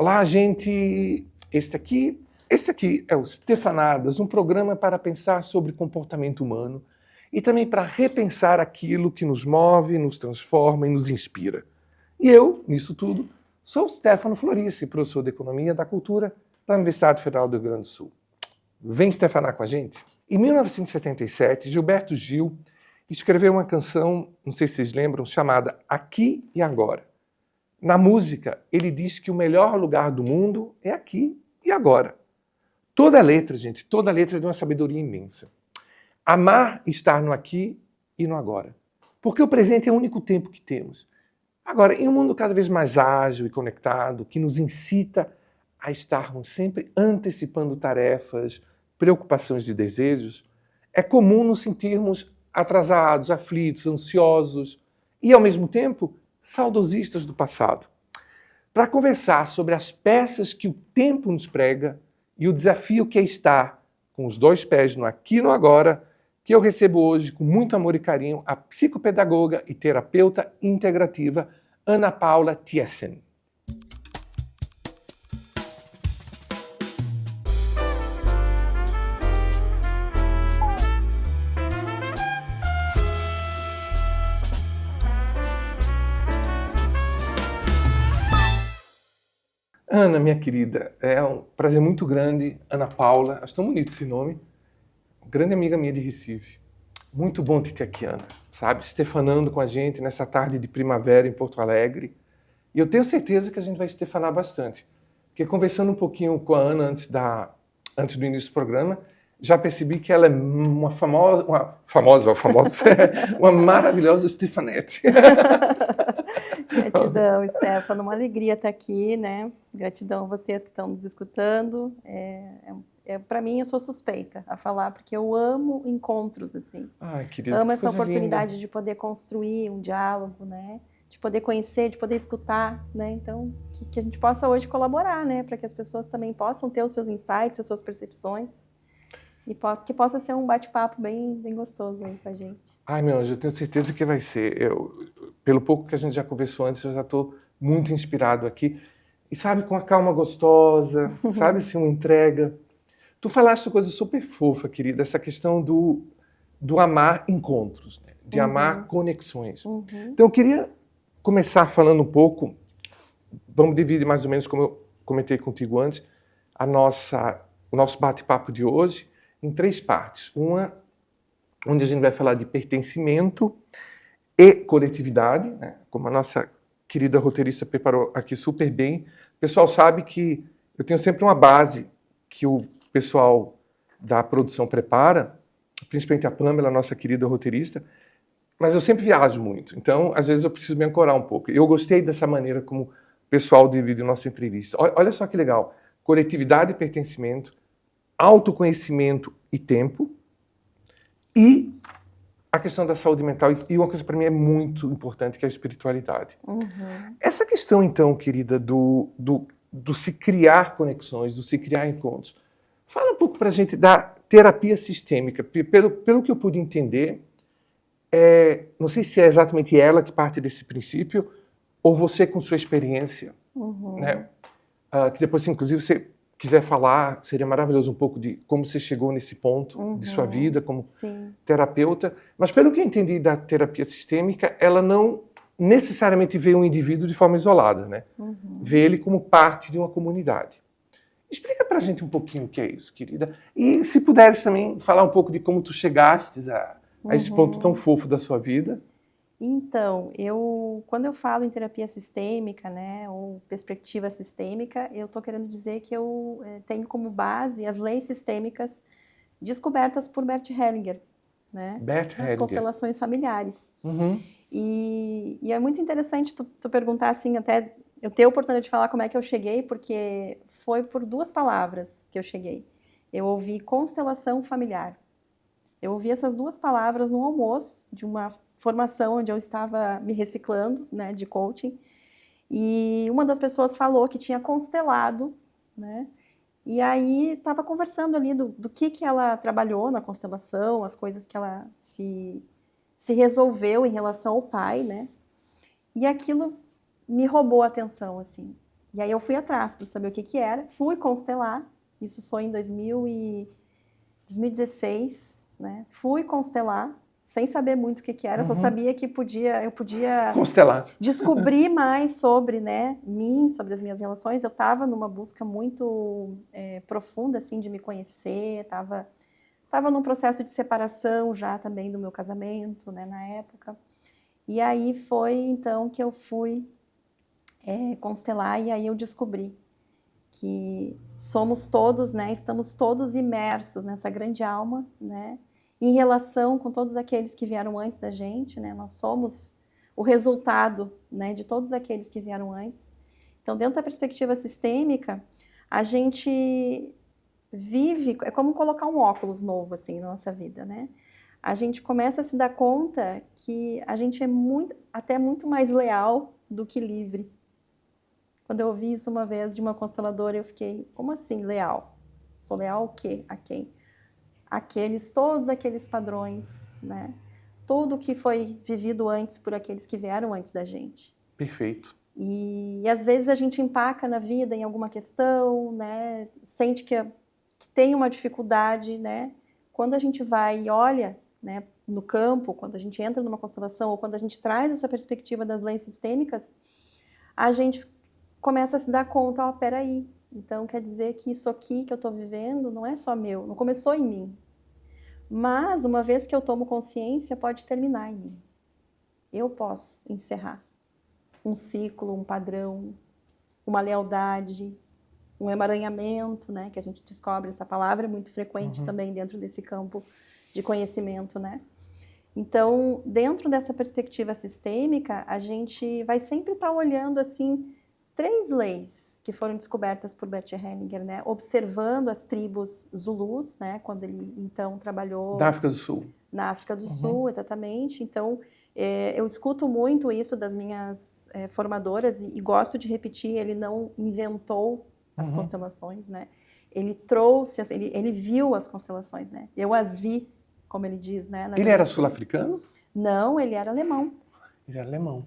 Olá, gente! Este aqui é o Stefanadas, um programa para pensar sobre comportamento humano e também para repensar aquilo que nos move, nos transforma e nos inspira. E eu, nisso tudo, sou o Stefano Florice, professor de Economia da Cultura da Universidade Federal do Rio Grande do Sul. Vem Stefanar com a gente? Em 1977, Gilberto Gil escreveu uma canção, não sei se vocês lembram, chamada Aqui e Agora. Na música, ele diz que o melhor lugar do mundo é aqui e agora. Toda letra, gente, toda letra é de uma sabedoria imensa. Amar estar no aqui e no agora. Porque o presente é o único tempo que temos. Agora, em um mundo cada vez mais ágil e conectado, que nos incita a estarmos sempre antecipando tarefas, preocupações e desejos, é comum nos sentirmos atrasados, aflitos, ansiosos e, ao mesmo tempo, saudosistas do passado. Para conversar sobre as peças que o tempo nos prega e o desafio que é estar com os dois pés no aqui e no agora, que eu recebo hoje com muito amor e carinho a psicopedagoga e terapeuta integrativa Ana Paula Thiessen. Ana, minha querida, é um prazer muito grande, Ana Paula, acho tão bonito esse nome, grande amiga minha de Recife. Muito bom te ter aqui, Ana, sabe? Stefanando com a gente nessa tarde de primavera em Porto Alegre. E eu tenho certeza que a gente vai estefanar bastante. Porque conversando um pouquinho com a Ana antes do início do programa, já percebi que ela é uma uma maravilhosa Stefanette. Gratidão, Stefano, uma alegria estar aqui, né? Gratidão a vocês que estão nos escutando. Para mim, eu sou suspeita a falar, porque eu amo encontros, assim. Ai, querida, amo essa oportunidade linda de poder construir um diálogo, né? De poder conhecer, de poder escutar, né? Então, que a gente possa hoje colaborar, né? Para que as pessoas também possam ter os seus insights, as suas percepções. E que possa ser um bate-papo bem gostoso aí com a gente. Ai, meu anjo, eu tenho certeza que vai ser. Pelo pouco que a gente já conversou antes, eu já estou muito inspirado aqui. E sabe, com a calma gostosa, sabe, assim, uma entrega. Tu falaste uma coisa super fofa, querida, essa questão do amar encontros, né? De amar conexões. Então, eu queria começar falando um pouco, vamos dividir mais ou menos, como eu comentei contigo antes, o nosso bate-papo de hoje em 3 partes. Uma, onde a gente vai falar de pertencimento e coletividade, né? Como a nossa querida roteirista preparou aqui super bem. O pessoal sabe que eu tenho sempre uma base que o pessoal da produção prepara, principalmente a Pamela, nossa querida roteirista, mas eu sempre viajo muito, então às vezes eu preciso me ancorar um pouco. Eu gostei dessa maneira como o pessoal divide nossa entrevista. Olha só que legal, coletividade e pertencimento, autoconhecimento e tempo, e a questão da saúde mental, e uma coisa para mim é muito importante, que é a espiritualidade. Essa questão, então, querida, do se criar conexões, do se criar encontros, fala um pouco para a gente da terapia sistêmica. Pelo que eu pude entender, não sei se é exatamente ela que parte desse princípio, ou você com sua experiência, né? Que depois, inclusive, você quiser falar, seria maravilhoso um pouco de como você chegou nesse ponto de sua vida como terapeuta. Mas pelo que eu entendi da terapia sistêmica, ela não necessariamente vê um indivíduo de forma isolada, né? Vê ele como parte de uma comunidade. Explica pra gente um pouquinho o que é isso, querida. E se puderes também falar um pouco de como tu chegastes a esse ponto tão fofo da sua vida. Então, quando eu falo em terapia sistêmica, né, ou perspectiva sistêmica, eu estou querendo dizer que eu tenho como base as leis sistêmicas descobertas por Bert Hellinger, né, nas constelações familiares. E é muito interessante tu perguntar assim, até eu ter a oportunidade de falar como é que eu cheguei, porque foi por 2 palavras que eu cheguei. Eu ouvi constelação familiar. Eu ouvi essas 2 palavras no almoço de uma formação onde eu estava me reciclando, né, de coaching, e uma das pessoas falou que tinha constelado, né, e aí estava conversando ali do que ela trabalhou na constelação, as coisas que ela se resolveu em relação ao pai, né, e aquilo me roubou a atenção, assim, E aí eu fui atrás para saber o que era, fui constelar, isso foi em 2016, né? Fui constelar, sem saber muito o que era, eu só sabia que eu podia Constelar. descobrir mais sobre, né, mim, sobre as minhas relações. Eu estava numa busca muito profunda, assim, de me conhecer, estava num processo de separação já também do meu casamento, né, na época. E aí foi, então, que eu fui constelar e aí eu descobri que somos todos, né, estamos todos imersos nessa grande alma, né, em relação com todos aqueles que vieram antes da gente, né, nós somos o resultado, né, de todos aqueles que vieram antes. Então, dentro da perspectiva sistêmica, a gente vive, é como colocar um óculos novo, assim, na nossa vida, né? A gente começa a se dar conta que a gente é até muito mais leal do que livre. Quando eu ouvi isso uma vez de uma consteladora, eu fiquei, como assim leal? Sou leal ao quê? A quem? Todos aqueles padrões, né? Tudo que foi vivido antes por aqueles que vieram antes da gente. Perfeito. E às vezes a gente empaca na vida em alguma questão, né? Sente que tem uma dificuldade, né? Quando a gente vai e olha, né, no campo, quando a gente entra numa constelação ou quando a gente traz essa perspectiva das leis sistêmicas, a gente começa a se dar conta, ó, peraí, então quer dizer que isso aqui que eu estou vivendo não é só meu, não começou em mim. Mas, uma vez que eu tomo consciência, pode terminar em mim. Eu posso encerrar um ciclo, um padrão, uma lealdade, um emaranhamento, né? Que a gente descobre, essa palavra é muito frequente também dentro desse campo de conhecimento, né? Então, dentro dessa perspectiva sistêmica, a gente vai sempre estar olhando, assim, 3 leis que foram descobertas por Bert Hellinger, né? Observando as tribos Zulus, né? Quando ele, então, trabalhou... Da África do Sul. Na África do Sul, exatamente. Então, eu escuto muito isso das minhas formadoras e gosto de repetir, ele não inventou as constelações, né? Ele trouxe, ele viu as constelações, né? Eu as vi, como ele diz, né? Ele era sul-africano? Não, ele era alemão. Ele era alemão.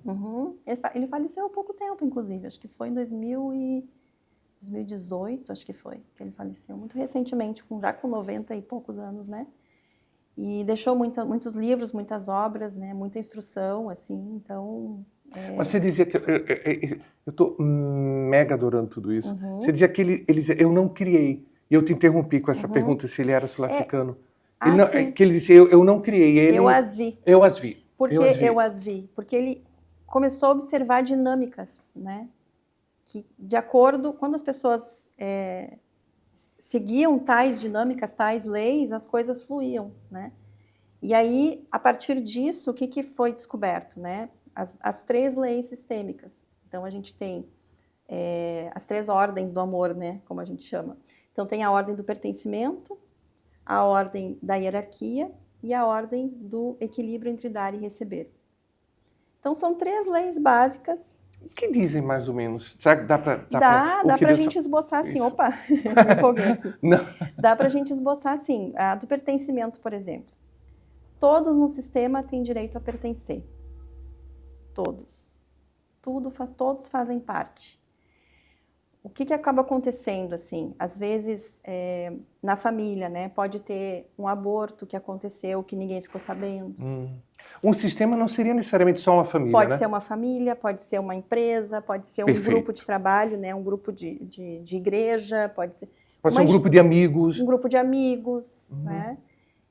Ele faleceu há pouco tempo, inclusive. Acho que foi em 2018, acho que foi, que ele faleceu. Muito recentemente, já com 90 e poucos anos, né? E deixou muitos livros, muitas obras, né? Muita instrução, assim, então... Mas você dizia que... Eu estou mega adorando tudo isso. Você dizia que ele eu não criei. E eu te interrompi com essa pergunta se ele era sul-africano. Que ele disse, eu não criei. Eu as vi. Eu as vi. Por que eu as vi? Porque ele começou a observar dinâmicas, né? Que, de acordo... Quando as pessoas seguiam tais dinâmicas, tais leis, as coisas fluíam, né? E aí, a partir disso, o que foi descoberto, né? As 3 leis sistêmicas. Então, a gente tem as 3 ordens do amor, né? Como a gente chama. Então, tem a ordem do pertencimento, a ordem da hierarquia e a ordem do equilíbrio entre dar e receber. Então, são 3 leis básicas. O que dizem mais ou menos? Será que dá para... Dá para a gente esboçar assim. Isso. Opa, eu me empolguei aqui. Não. Dá para a gente esboçar assim. A do pertencimento, por exemplo. Todos no sistema têm direito a pertencer. Todos. Todos fazem parte. O que acaba acontecendo, assim? Às vezes, na família, né? Pode ter um aborto que aconteceu, que ninguém ficou sabendo. Um sistema não seria necessariamente só uma família, Pode né? ser uma família, pode ser uma empresa, pode ser um grupo de trabalho, né? Um grupo de igreja, pode ser um grupo de amigos. Um grupo de amigos, né?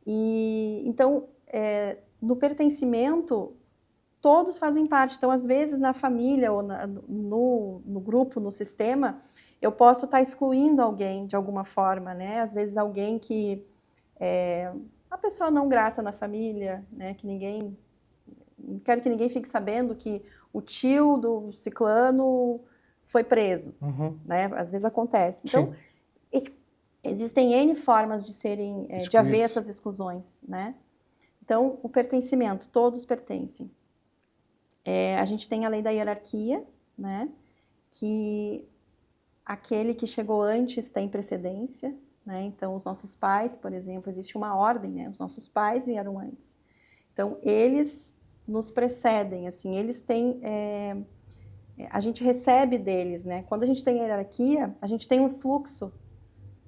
E, então, no pertencimento, todos fazem parte. Então, às vezes, na família ou no grupo, no sistema, eu posso estar excluindo alguém de alguma forma, né? Às vezes, alguém que a pessoa não grata na família, né? Que não quero que ninguém fique sabendo que o tio do ciclano foi preso, né? Às vezes acontece. Então, existem N formas de haver essas exclusões, né? Então, o pertencimento, todos pertencem. A gente tem a lei da hierarquia, né? Que aquele que chegou antes tem precedência, né? Então, os nossos pais, por exemplo, existe uma ordem, né? Os nossos pais vieram antes. Então, eles nos precedem, assim, eles têm a gente recebe deles, né? Quando a gente tem hierarquia, a gente tem um fluxo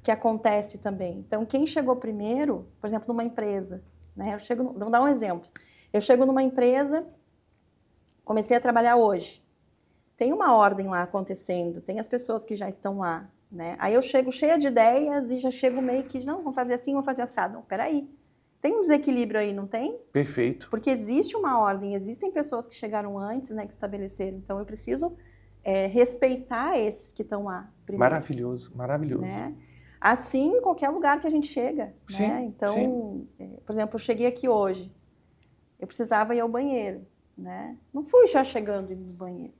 que acontece também. Então, quem chegou primeiro, por exemplo, numa empresa, né? Vamos dar um exemplo. Eu chego numa empresa, comecei a trabalhar hoje. Tem uma ordem lá acontecendo, tem as pessoas que já estão lá, né? Aí eu chego cheia de ideias e já chego meio que, não, vamos fazer assim, vamos fazer assado. Não, peraí. Tem um desequilíbrio aí, não tem? Perfeito. Porque existe uma ordem, existem pessoas que chegaram antes, né, que estabeleceram. Então, eu preciso respeitar esses que estão lá primeiro. Maravilhoso, maravilhoso. Né? Assim, em qualquer lugar que a gente chega. Sim, né? Então, por exemplo, eu cheguei aqui hoje. Eu precisava ir ao banheiro. Né? Não fui já chegando no banheiro.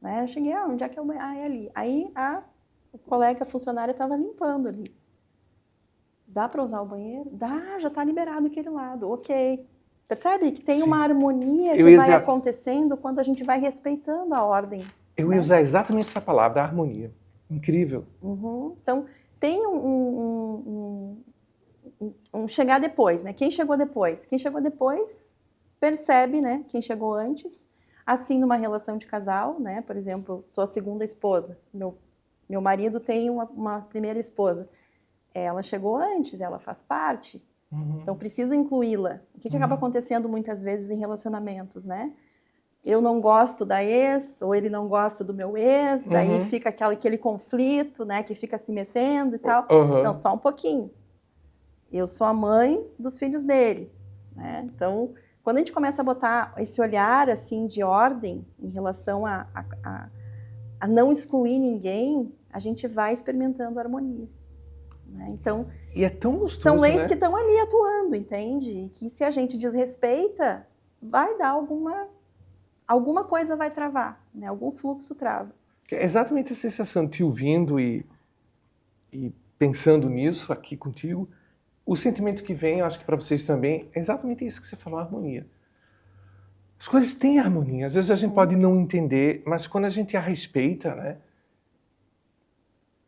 Né? Eu cheguei, onde é que é o banheiro? É ali. Aí, o colega, a funcionária, estava limpando ali. Dá para usar o banheiro? Dá, já está liberado aquele lado, ok. Percebe que tem uma harmonia que vai acontecendo quando a gente vai respeitando a ordem. Eu ia usar exatamente essa palavra, a harmonia. Incrível. Então, tem um chegar depois, né? Quem chegou depois? Quem chegou depois percebe, né? Quem chegou antes. Assim, numa relação de casal, né? Por exemplo, sou a segunda esposa. Meu marido tem uma primeira esposa. Ela chegou antes, ela faz parte. Então, preciso incluí-la. O que acaba acontecendo muitas vezes em relacionamentos, né? Eu não gosto da ex, ou ele não gosta do meu ex, daí fica aquele conflito, né? Que fica se metendo e tal. Não, só um pouquinho. Eu sou a mãe dos filhos dele, né? Então, quando a gente começa a botar esse olhar, assim, de ordem em relação a não excluir ninguém, a gente vai experimentando harmonia. Né? Então, e é tão gostoso, são leis, né? que estão ali atuando, entende? E que se a gente desrespeita, vai dar alguma coisa vai travar, né? Algum fluxo trava. É exatamente a sensação de te ouvindo e pensando nisso aqui contigo. O sentimento que vem, eu acho que para vocês também, é exatamente isso que você falou, a harmonia. As coisas têm harmonia. Às vezes a gente pode não entender, mas quando a gente a respeita, né?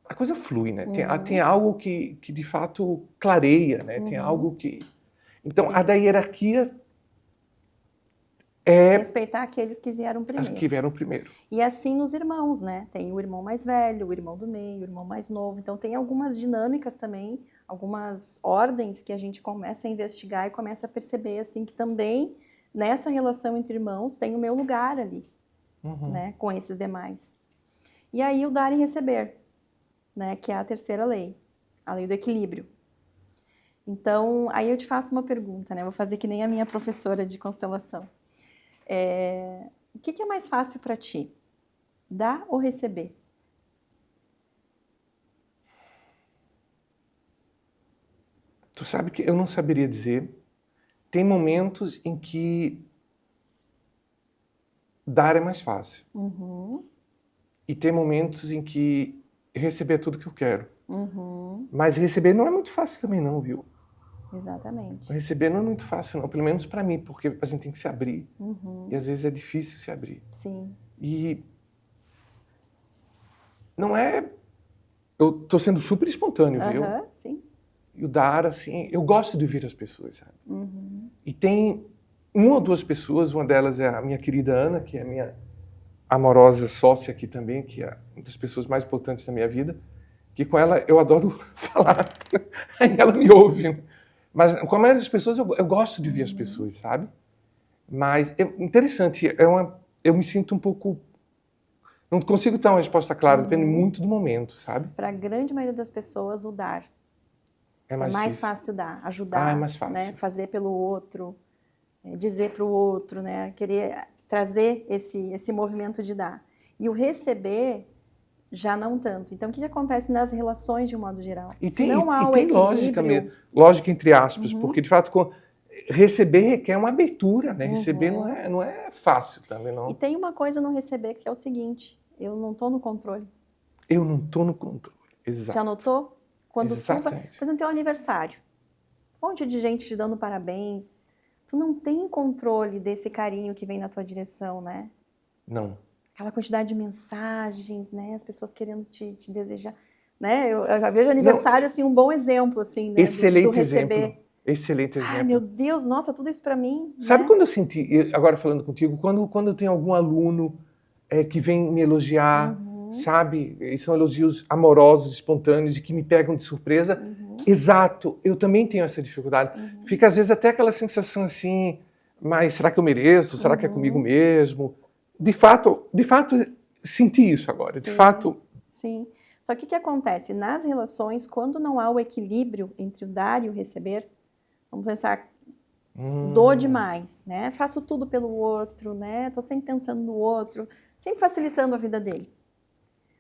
A coisa flui, né? Tem algo que de fato clareia, né? Tem algo que... Então, a da hierarquia é... respeitar aqueles que vieram primeiro. As que vieram primeiro. E assim nos irmãos, né? Tem o irmão mais velho, o irmão do meio, o irmão mais novo. Então, tem algumas dinâmicas também, algumas ordens que a gente começa a investigar e começa a perceber, assim, que também, nessa relação entre irmãos, tem o meu lugar ali, né? Com esses demais. E aí, o dar e receber. Né, que é a terceira lei, a lei do equilíbrio. Então, aí eu te faço uma pergunta, né? Vou fazer que nem a minha professora de constelação. O que é mais fácil para ti? Dar ou receber? Tu sabe que eu não saberia dizer. Tem momentos em que dar é mais fácil. E tem momentos em que receber tudo que eu quero. Mas receber não é muito fácil também não, viu? Exatamente. Receber não é muito fácil não, pelo menos para mim, porque a gente tem que se abrir. E às vezes é difícil se abrir. Sim. E não é... Eu tô sendo super espontâneo, viu? Sim. E o dar, assim... Eu gosto de ouvir as pessoas, sabe? E tem uma ou duas pessoas, uma delas é a minha querida Ana, que é a minha amorosa sócia aqui também, que é uma das pessoas mais importantes da minha vida, que com ela eu adoro falar, aí ela me ouve. Mas com a maioria das pessoas eu gosto de ouvir as pessoas, sabe? Mas é interessante, eu me sinto um pouco... Não consigo ter uma resposta clara, depende muito do momento, sabe? Para a grande maioria das pessoas, o dar. É mais fácil dar, ajudar, é mais fácil. Né? Fazer pelo outro, dizer para o outro, né? Querer trazer esse movimento de dar. E o receber, já não tanto. Então, o que acontece nas relações de um modo geral? E tem lógica mesmo, lógica entre aspas, porque de fato receber requer uma abertura, né? Receber não é fácil também, não. E tem uma coisa no receber que é o seguinte, eu não estou no controle. Eu não estou no controle, exato. Já notou? Quando exatamente. tu vai, por exemplo, teu aniversário, um monte de gente te dando parabéns, tu não tem controle desse carinho que vem na tua direção, né? Não. Aquela quantidade de mensagens, né? As pessoas querendo te desejar, né? Eu já vejo aniversário, assim, um bom exemplo, assim, né? Excelente do receber. exemplo. Excelente exemplo. Ai, meu Deus, nossa, tudo isso para mim. Sabe né? quando eu senti, agora falando contigo, quando eu tenho algum aluno que vêm me elogiar, sabe? E são elogios amorosos, espontâneos e que me pegam de surpresa. Exato, eu também tenho essa dificuldade. Fica às vezes até aquela sensação assim, mas será que eu mereço? Será que é comigo mesmo? De fato, senti isso agora. Sim, de fato. Sim. Só que o que acontece? Nas relações, quando não há o equilíbrio entre o dar e o receber, vamos pensar, dou demais, né? Faço tudo pelo outro, né? Tô sempre pensando no outro, sempre facilitando a vida dele.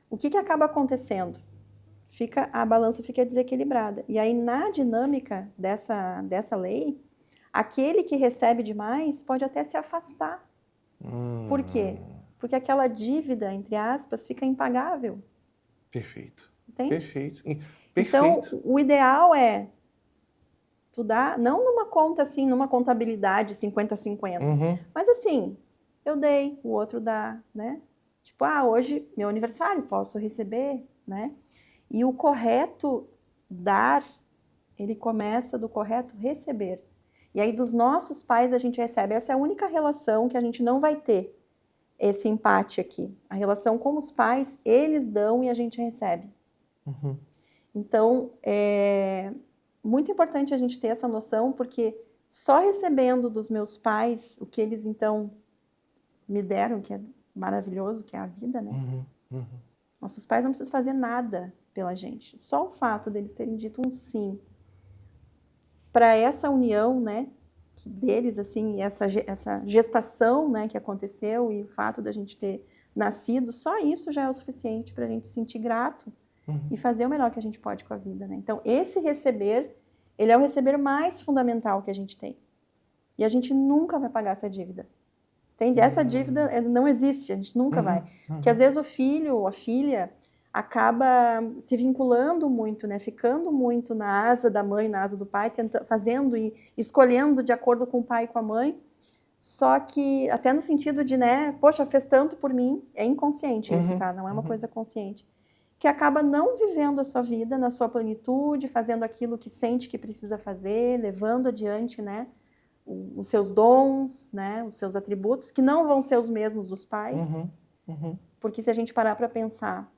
O que acaba acontecendo? A balança fica desequilibrada. E aí, na dinâmica dessa lei, aquele que recebe demais pode até se afastar. Por quê? Porque aquela dívida, entre aspas, fica impagável. Perfeito. Entende? Perfeito. Então, o ideal é tu dar, não numa conta assim, numa contabilidade 50-50, mas assim, eu dei, o outro dá, né? Tipo, hoje, meu aniversário, posso receber, né? E o correto dar, ele começa do correto receber. E aí, dos nossos pais, a gente recebe. Essa é a única relação que a gente não vai ter esse empate aqui. A relação com os pais, eles dão e a gente recebe. Então, é muito importante a gente ter essa noção, porque só recebendo dos meus pais o que eles, então, me deram, que é maravilhoso, que é a vida, né? Nossos pais não precisam fazer nada pela gente. Só o fato deles terem dito um sim para essa união, né, deles, assim, essa gestação, né, que aconteceu e o fato da gente ter nascido, só isso já é o suficiente para a gente se sentir grato e fazer o melhor que a gente pode com a vida, né? Então, esse receber, ele é o receber mais fundamental que a gente tem. E a gente nunca vai pagar essa dívida. Entende? Essa dívida não existe, a gente nunca vai. Porque às vezes o filho ou a filha acaba se vinculando muito, né? Ficando muito na asa da mãe, na asa do pai, fazendo e escolhendo de acordo com o pai e com a mãe. Só que, até no sentido de, né? Poxa, fez tanto por mim. É inconsciente isso, tá? Não é uma coisa consciente. Que acaba não vivendo a sua vida na sua plenitude, fazendo aquilo que sente que precisa fazer, levando adiante, né? Os seus dons, né, os seus atributos, que não vão ser os mesmos dos pais, porque se a gente parar para pensar,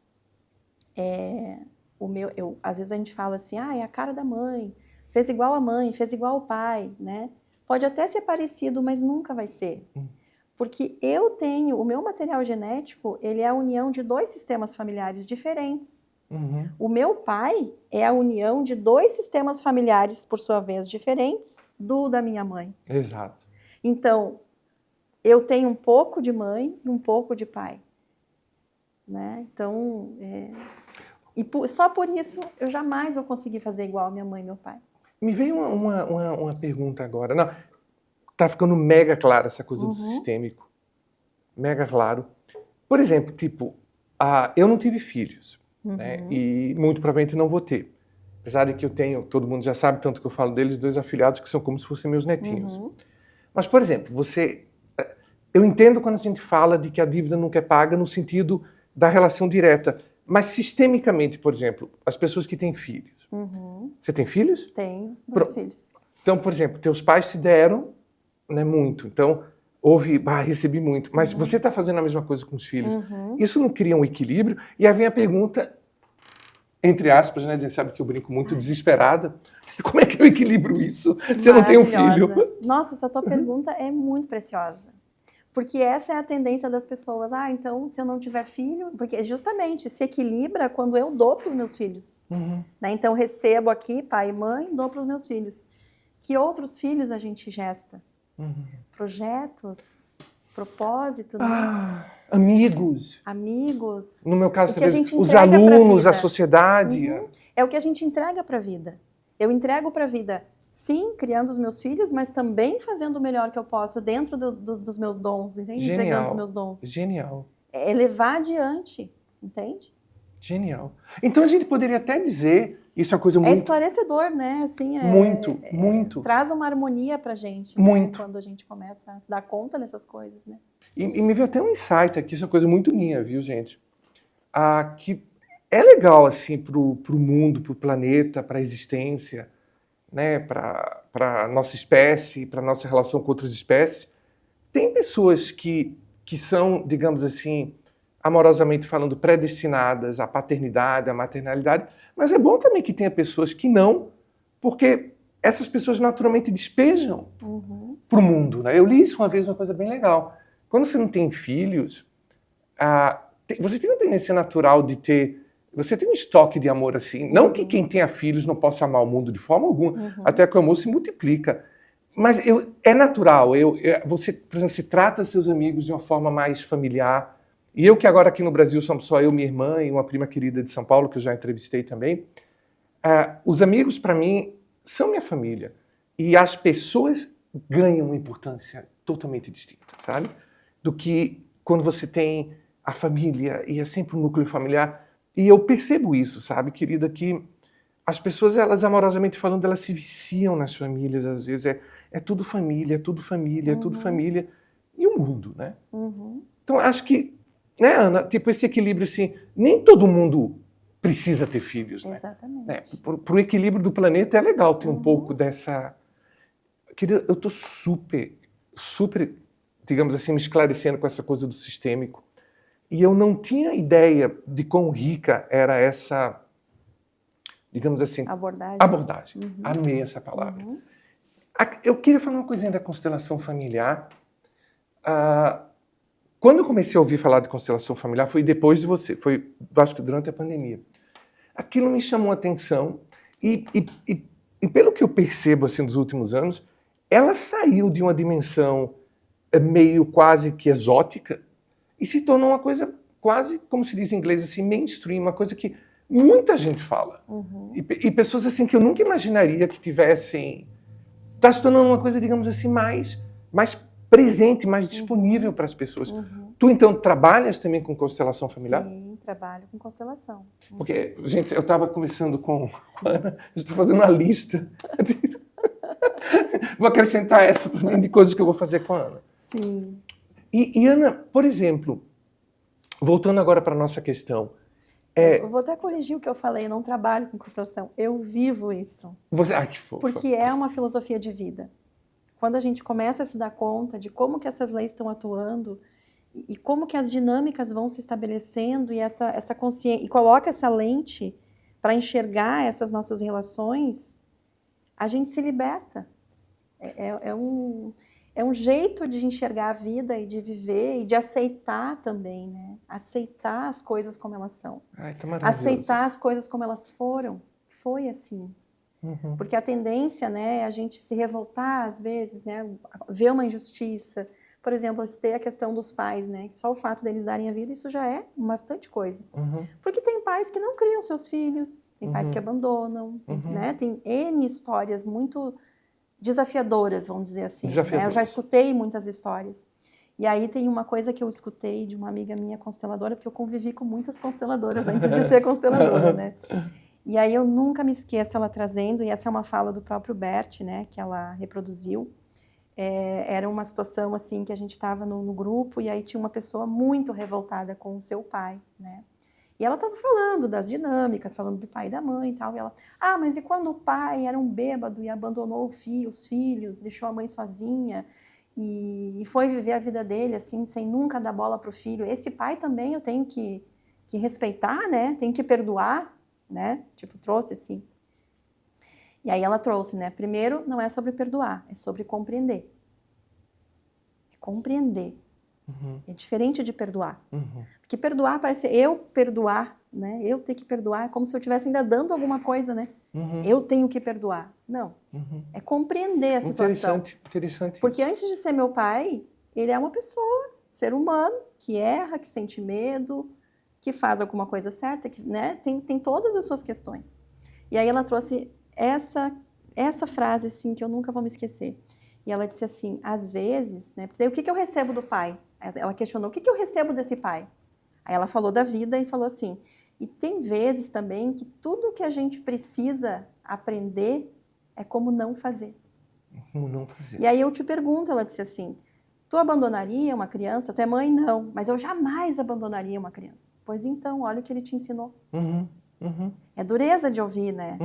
às vezes a gente fala assim, é a cara da mãe, fez igual a mãe, fez igual o pai, né? Pode até ser parecido, mas nunca vai ser. Porque o meu material genético, ele é a união de 2 sistemas familiares diferentes. O meu pai é a união de 2 sistemas familiares, por sua vez, diferentes da minha mãe. Exato. Então, eu tenho um pouco de mãe e um pouco de pai. Né? Então, só por isso, eu jamais vou conseguir fazer igual a minha mãe e meu pai. Me veio uma pergunta agora. Não, tá ficando mega claro essa coisa do sistêmico. Mega claro. Por exemplo, tipo, eu não tive filhos. Né? E muito provavelmente não vou ter. Apesar de que eu tenho, todo mundo já sabe, tanto que eu falo deles, 2 afilhados que são como se fossem meus netinhos. Mas, por exemplo, eu entendo quando a gente fala de que a dívida nunca é paga no sentido da relação direta. Mas sistemicamente, por exemplo, as pessoas que têm filhos. Você tem filhos? Tenho 2 filhos. Então, por exemplo, teus pais te deram, né, muito. Então, recebi muito. Mas você está fazendo a mesma coisa com os filhos. Isso não cria um equilíbrio? E aí vem a pergunta, entre aspas, né? A gente sabe que eu brinco muito, desesperada. Como é que eu equilibro isso se eu não tenho um filho? Nossa, essa tua pergunta é muito preciosa. Porque essa é a tendência das pessoas. Então, se eu não tiver filho... Porque justamente se equilibra quando eu dou para os meus filhos. Né? Então, recebo aqui, pai e mãe, dou para os meus filhos. Que outros filhos a gente gesta? Projetos, propósito, né? Amigos. Amigos. No meu caso, que a gente os entrega alunos, a sociedade. É o que a gente entrega para a vida. Eu entrego para a vida, sim, criando os meus filhos, mas também fazendo o melhor que eu posso dentro dos meus dons, entende? Genial. Entregando os meus dons. Genial. É levar adiante, entende? Genial. Então a gente poderia até dizer, isso é uma coisa muito... É esclarecedor, né? Assim, muito. Traz uma harmonia pra gente, muito. Né? Quando a gente começa a se dar conta dessas coisas, né? E me veio até um insight aqui, isso é uma coisa muito minha, viu, gente? Que é legal, assim, pro mundo, pro planeta, pra existência, né? Pra nossa espécie, pra nossa relação com outras espécies. Tem pessoas que são, digamos assim, amorosamente falando, predestinadas à paternidade, à maternalidade, mas é bom também que tenha pessoas que não, porque essas pessoas naturalmente despejam para o mundo, né? Eu li isso uma vez, uma coisa bem legal. Quando você não tem filhos, você tem uma tendência natural de ter... Você tem um estoque de amor assim. Não que quem tenha filhos não possa amar o mundo de forma alguma, até que o amor se multiplica. Mas é natural. Você, por exemplo, se trata seus amigos de uma forma mais familiar. E eu que agora aqui no Brasil somos só eu, minha irmã e uma prima querida de São Paulo, que eu já entrevistei também. Os amigos, para mim, são minha família. E as pessoas ganham uma importância totalmente distinta, sabe? Do que quando você tem a família e é sempre um núcleo familiar. E eu percebo isso, sabe, querida, que as pessoas, elas amorosamente falando, elas se viciam nas famílias, às vezes. É tudo família, é tudo família, é tudo família. E o mundo, né? Então, acho que, né, Ana, tipo, esse equilíbrio, assim, nem todo mundo precisa ter filhos, né? Exatamente. Para o equilíbrio do planeta é legal ter um pouco dessa... Querida, eu estou super, digamos assim, me esclarecendo com essa coisa do sistêmico. E eu não tinha ideia de quão rica era essa, digamos assim, abordagem. Amei essa palavra. Eu queria falar uma coisinha da constelação familiar. Quando eu comecei a ouvir falar de constelação familiar, foi depois de você, foi, acho que durante a pandemia. Aquilo me chamou a atenção e pelo que eu percebo assim, dos últimos anos, ela saiu de uma dimensão meio quase que exótica e se tornou uma coisa quase, como se diz em inglês, assim, mainstream, uma coisa que muita gente fala. E pessoas assim que eu nunca imaginaria que tivessem... Está se tornando uma coisa, digamos assim, mais presente, mais disponível para as pessoas. Tu, então, trabalhas também com constelação familiar? Sim, trabalho com constelação. Porque, gente, eu estava conversando com a Ana, estou fazendo uma lista. Vou acrescentar essa também de coisas que eu vou fazer com a Ana. Sim. E Ana, por exemplo, voltando agora para a nossa questão. Eu vou até corrigir o que eu falei, eu não trabalho com constelação, eu vivo isso. Que fofa. Porque é uma filosofia de vida. Quando a gente começa a se dar conta de como que essas leis estão atuando e como que as dinâmicas vão se estabelecendo e essa consciência, e coloca essa lente para enxergar essas nossas relações, a gente se liberta. É um jeito de enxergar a vida e de viver e de aceitar também, né? Aceitar as coisas como elas são. Ai, tá maravilhoso. Aceitar as coisas como elas foram. Foi assim. Porque a tendência, né, é a gente se revoltar às vezes, né? Ver uma injustiça. Por exemplo, eu citei a questão dos pais, né? Que só o fato deles darem a vida, isso já é bastante coisa. Porque tem pais que não criam seus filhos, tem pais que abandonam, né? Tem N histórias muito desafiadoras, vamos dizer assim. Né? Eu já escutei muitas histórias. E aí tem uma coisa que eu escutei de uma amiga minha consteladora, porque eu convivi com muitas consteladoras antes de ser consteladora, né? E aí eu nunca me esqueço ela trazendo, e essa é uma fala do próprio Bert, né, que ela reproduziu. Era uma situação assim que a gente estava no grupo e aí tinha uma pessoa muito revoltada com o seu pai, né? E ela estava falando das dinâmicas, falando do pai e da mãe e tal. E ela, mas e quando o pai era um bêbado e abandonou os filhos, deixou a mãe sozinha e foi viver a vida dele assim, sem nunca dar bola para o filho? Esse pai também eu tenho que respeitar, né? Tenho que perdoar, né? Tipo, trouxe assim. E aí ela trouxe, né? Primeiro, não é sobre perdoar, é sobre compreender. É compreender. É diferente de perdoar. Porque perdoar parece eu perdoar, né? Eu ter que perdoar é como se eu estivesse ainda dando alguma coisa, né? Eu tenho que perdoar. Não. É compreender a situação. Interessante. Porque antes de ser meu pai, ele é uma pessoa, ser humano, que erra, que sente medo, que faz alguma coisa certa, que, né? Tem todas as suas questões. E aí ela trouxe essa frase, assim, que eu nunca vou me esquecer. E ela disse assim, às vezes, né? Porque daí, o que eu recebo do pai? Ela questionou, o que eu recebo desse pai? Aí ela falou da vida e falou assim, e tem vezes também que tudo que a gente precisa aprender é como não fazer. Como não fazer. E aí eu te pergunto, ela disse assim, tu abandonaria uma criança? Tu é mãe? Não, mas eu jamais abandonaria uma criança. Pois então, olha o que ele te ensinou. É dureza de ouvir, né?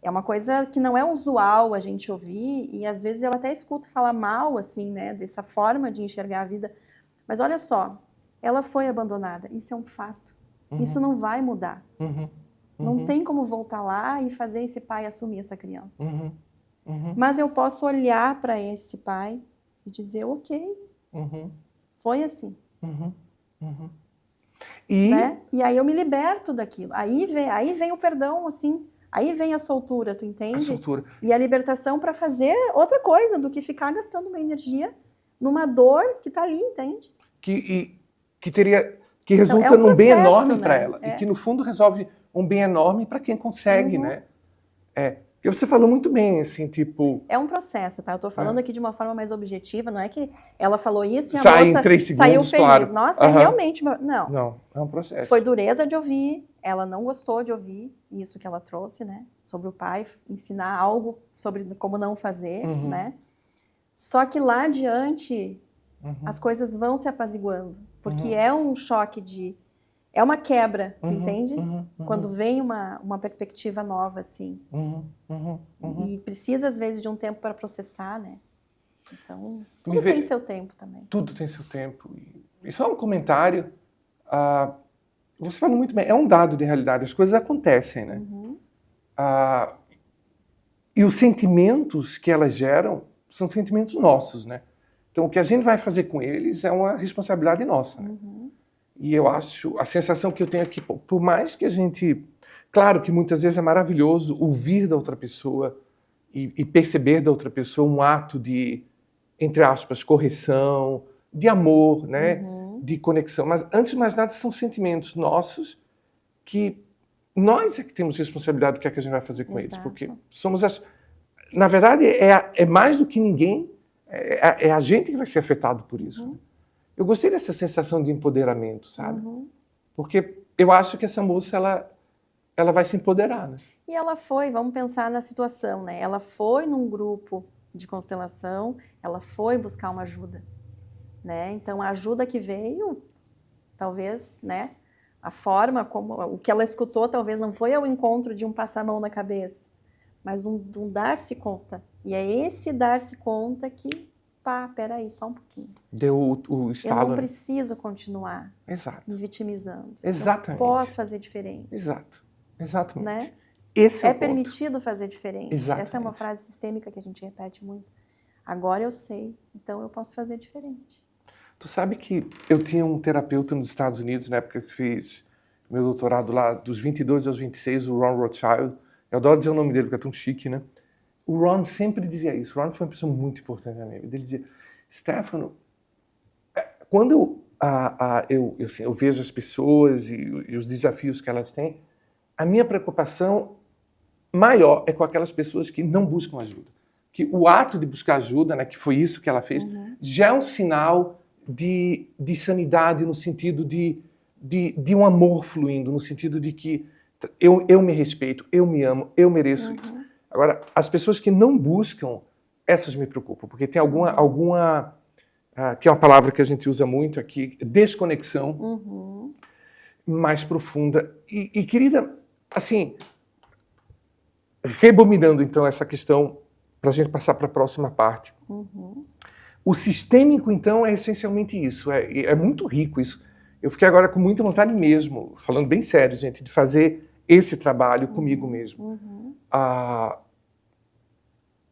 É uma coisa que não é usual a gente ouvir, e às vezes eu até escuto falar mal, assim, né, dessa forma de enxergar a vida. Mas olha só, ela foi abandonada. Isso é um fato. Isso não vai mudar. Não tem como voltar lá e fazer esse pai assumir essa criança. Mas eu posso olhar para esse pai e dizer, ok, foi assim. Né? E aí eu me liberto daquilo. Aí vem o perdão, assim, aí vem a soltura, tu entende? A soltura. E a libertação para fazer outra coisa do que ficar gastando uma energia numa dor que tá ali, entende? Que resulta Então, é um num bem processo, enorme né? para ela. E que, no fundo, resolve um bem enorme para quem consegue, né? Porque você falou muito bem, assim, tipo... É um processo, tá? Eu tô falando aqui de uma forma mais objetiva, não é que ela falou isso e a Sai em moça 3 segundos, saiu feliz. claro. Nossa, é realmente... Não. Não, é um processo. Foi dureza de ouvir, ela não gostou de ouvir isso que ela trouxe, né? Sobre o pai, ensinar algo sobre como não fazer, né? Só que lá adiante, as coisas vão se apaziguando. Porque é um choque de... É uma quebra, tu entende? Quando vem uma perspectiva nova, assim. E precisa, às vezes, de um tempo para processar, né? Então, tudo tem seu tempo também. Tudo tem seu tempo. E só um comentário. Você falou muito bem, é um dado de realidade, as coisas acontecem, né? E os sentimentos que elas geram são sentimentos nossos, né? Então, o que a gente vai fazer com eles é uma responsabilidade nossa, né? E eu acho, a sensação que eu tenho aqui, por mais que a gente... Claro que muitas vezes é maravilhoso ouvir da outra pessoa e perceber da outra pessoa um ato de, entre aspas, correção, de amor, né? De conexão. Mas, antes de mais nada, são sentimentos nossos que nós é que temos responsabilidade do que é que a gente vai fazer com eles. Porque somos as... Na verdade, é mais do que ninguém, é a gente que vai ser afetado por isso. Né? Eu gostei dessa sensação de empoderamento, sabe? Porque eu acho que essa moça, ela vai se empoderar, né? E ela foi, vamos pensar na situação, né? Ela foi num grupo de constelação, ela foi buscar uma ajuda, né? Então, a ajuda que veio, talvez, né? A forma como... O que ela escutou, talvez não foi ao encontro de um passar a mão na cabeça, mas um dar-se conta. E é esse dar-se conta que... peraí, só um pouquinho. Deu o estalo. Eu não preciso continuar me vitimizando. Exatamente. Eu posso fazer diferente. Exatamente. Né? Esse é o permitido ponto. Fazer diferente. Exatamente. Essa é uma frase sistêmica que a gente repete muito. Agora eu sei, então eu posso fazer diferente. Tu sabe que eu tinha um terapeuta nos Estados Unidos, na época que fiz meu doutorado lá, dos 22 aos 26, o Ron Rothschild. Eu adoro dizer o nome dele, porque é tão chique, né? O Ron sempre dizia isso. O Ron foi uma pessoa muito importante na minha vida. Ele dizia, Stefano, quando eu vejo as pessoas e os desafios que elas têm, a minha preocupação maior é com aquelas pessoas que não buscam ajuda. Que o ato de buscar ajuda, né, que foi isso que ela fez, já é um sinal de sanidade, no sentido de um amor fluindo, no sentido de que eu me respeito, eu me amo, eu mereço isso. Agora, as pessoas que não buscam, essas me preocupam, porque tem alguma que é uma palavra que a gente usa muito aqui, desconexão mais profunda. E, querida, assim, rebominando então essa questão, para a gente passar para a próxima parte. O sistêmico, então, é essencialmente isso, é muito rico isso. Eu fiquei agora com muita vontade mesmo, falando bem sério, gente, de fazer esse trabalho comigo mesmo.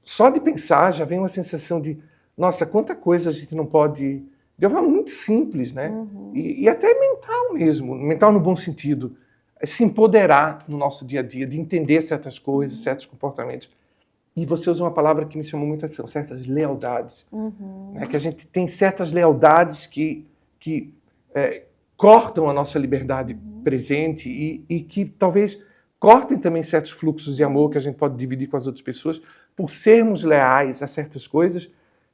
Só de pensar já vem uma sensação de, nossa, quanta coisa a gente não pode... De uma forma muito simples, né? E até mental mesmo, mental no bom sentido. Se empoderar no nosso dia a dia, de entender certas coisas, certos comportamentos. E você usa uma palavra que me chamou muita atenção, certas lealdades. Né? Que a gente tem certas lealdades que cortam a nossa liberdade presente e que talvez cortem também certos fluxos de amor que a gente pode dividir com as outras pessoas por sermos leais a certas coisas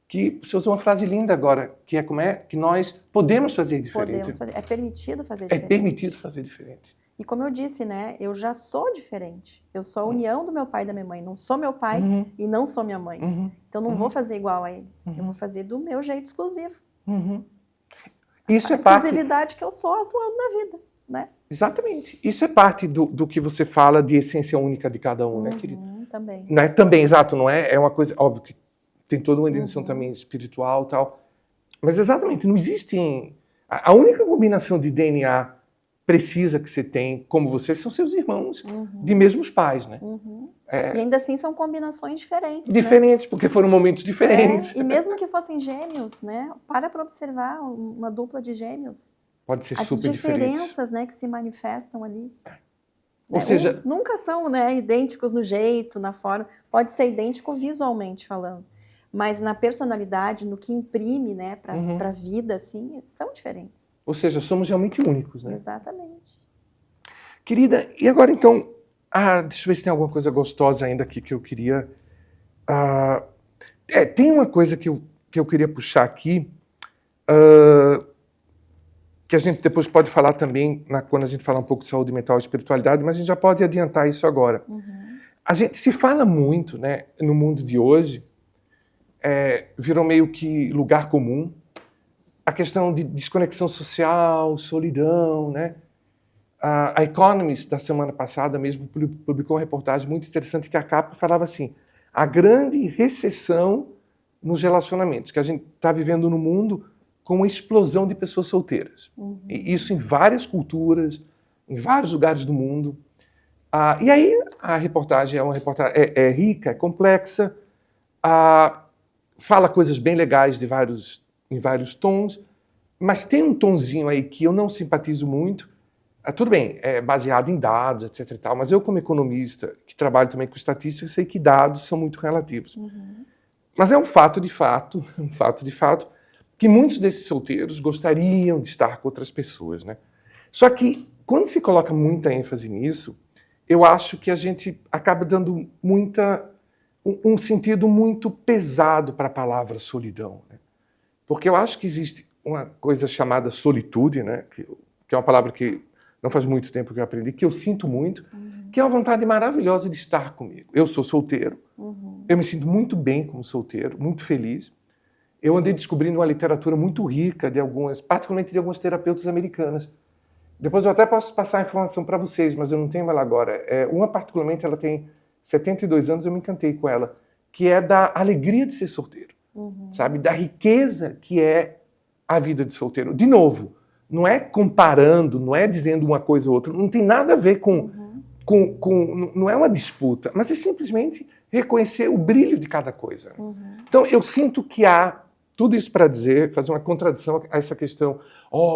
que você usou uma frase linda agora, que que nós podemos fazer diferente. É permitido fazer diferente. É permitido fazer diferente. E como eu disse, né, eu já sou diferente. Eu sou a união do meu pai e da minha mãe. Não sou meu pai e não sou minha mãe. Então não vou fazer igual a eles. Eu vou fazer do meu jeito exclusivo. Isso a exclusividade que eu sou atuando na vida, né? Exatamente. Isso é parte do que você fala de essência única de cada um, né, querido? Também. Não é também, exato, não é? É uma coisa, óbvio que tem toda uma dimensão também espiritual e tal. Mas exatamente, não existem A única combinação de DNA precisa que você tem, como você, são seus irmãos de mesmos pais, né? E ainda assim são combinações diferentes, Diferentes, porque foram momentos diferentes. E mesmo que fossem gêmeos, né? Para observar uma dupla de gêmeos. Pode ser As super diferente. diferenças, né, que se manifestam ali. Ou seja, nunca são, né, idênticos no jeito, na forma. Pode ser idêntico visualmente falando, mas na personalidade, no que imprime, né, para a vida, assim, são diferentes. Ou seja, somos realmente únicos, né? Exatamente. Querida, e agora então, deixa eu ver se tem alguma coisa gostosa ainda aqui que eu queria... tem uma coisa que eu queria puxar aqui, que a gente depois pode falar também quando a gente falar um pouco de saúde mental e espiritualidade, mas a gente já pode adiantar isso agora. A gente se fala muito, né, no mundo de hoje, virou meio que lugar comum, a questão de desconexão social, solidão, né? A Economist, da semana passada mesmo, publicou uma reportagem muito interessante que a capa falava assim, a grande recessão nos relacionamentos, que a gente está vivendo no mundo com uma explosão de pessoas solteiras. E isso em várias culturas, em vários lugares do mundo. E aí a reportagem é rica, é complexa, fala coisas bem legais em vários tons, mas tem um tonzinho aí que eu não simpatizo muito. Tudo bem, é baseado em dados, etc. e tal, mas eu, como economista, que trabalho também com estatística, sei que dados são muito relativos. Mas é um fato de fato, que muitos desses solteiros gostariam de estar com outras pessoas, né? Só que, quando se coloca muita ênfase nisso, eu acho que a gente acaba dando um sentido muito pesado para a palavra solidão, né? Porque eu acho que existe uma coisa chamada solitude, né? Que é uma palavra que não faz muito tempo que eu aprendi, que eu sinto muito, que é uma vontade maravilhosa de estar comigo. Eu sou solteiro, eu me sinto muito bem como solteiro, muito feliz. Eu andei descobrindo uma literatura muito rica particularmente de algumas terapeutas americanas. Depois eu até posso passar a informação para vocês, mas eu não tenho ela agora. Uma particularmente, ela tem 72 anos, eu me encantei com ela, que é da alegria de ser solteiro, sabe? Da riqueza que é a vida de solteiro. De novo, não é comparando, não é dizendo uma coisa ou outra, não tem nada a ver não é uma disputa, mas é simplesmente reconhecer o brilho de cada coisa. Então, eu sinto que há tudo isso para dizer, fazer uma contradição a essa questão,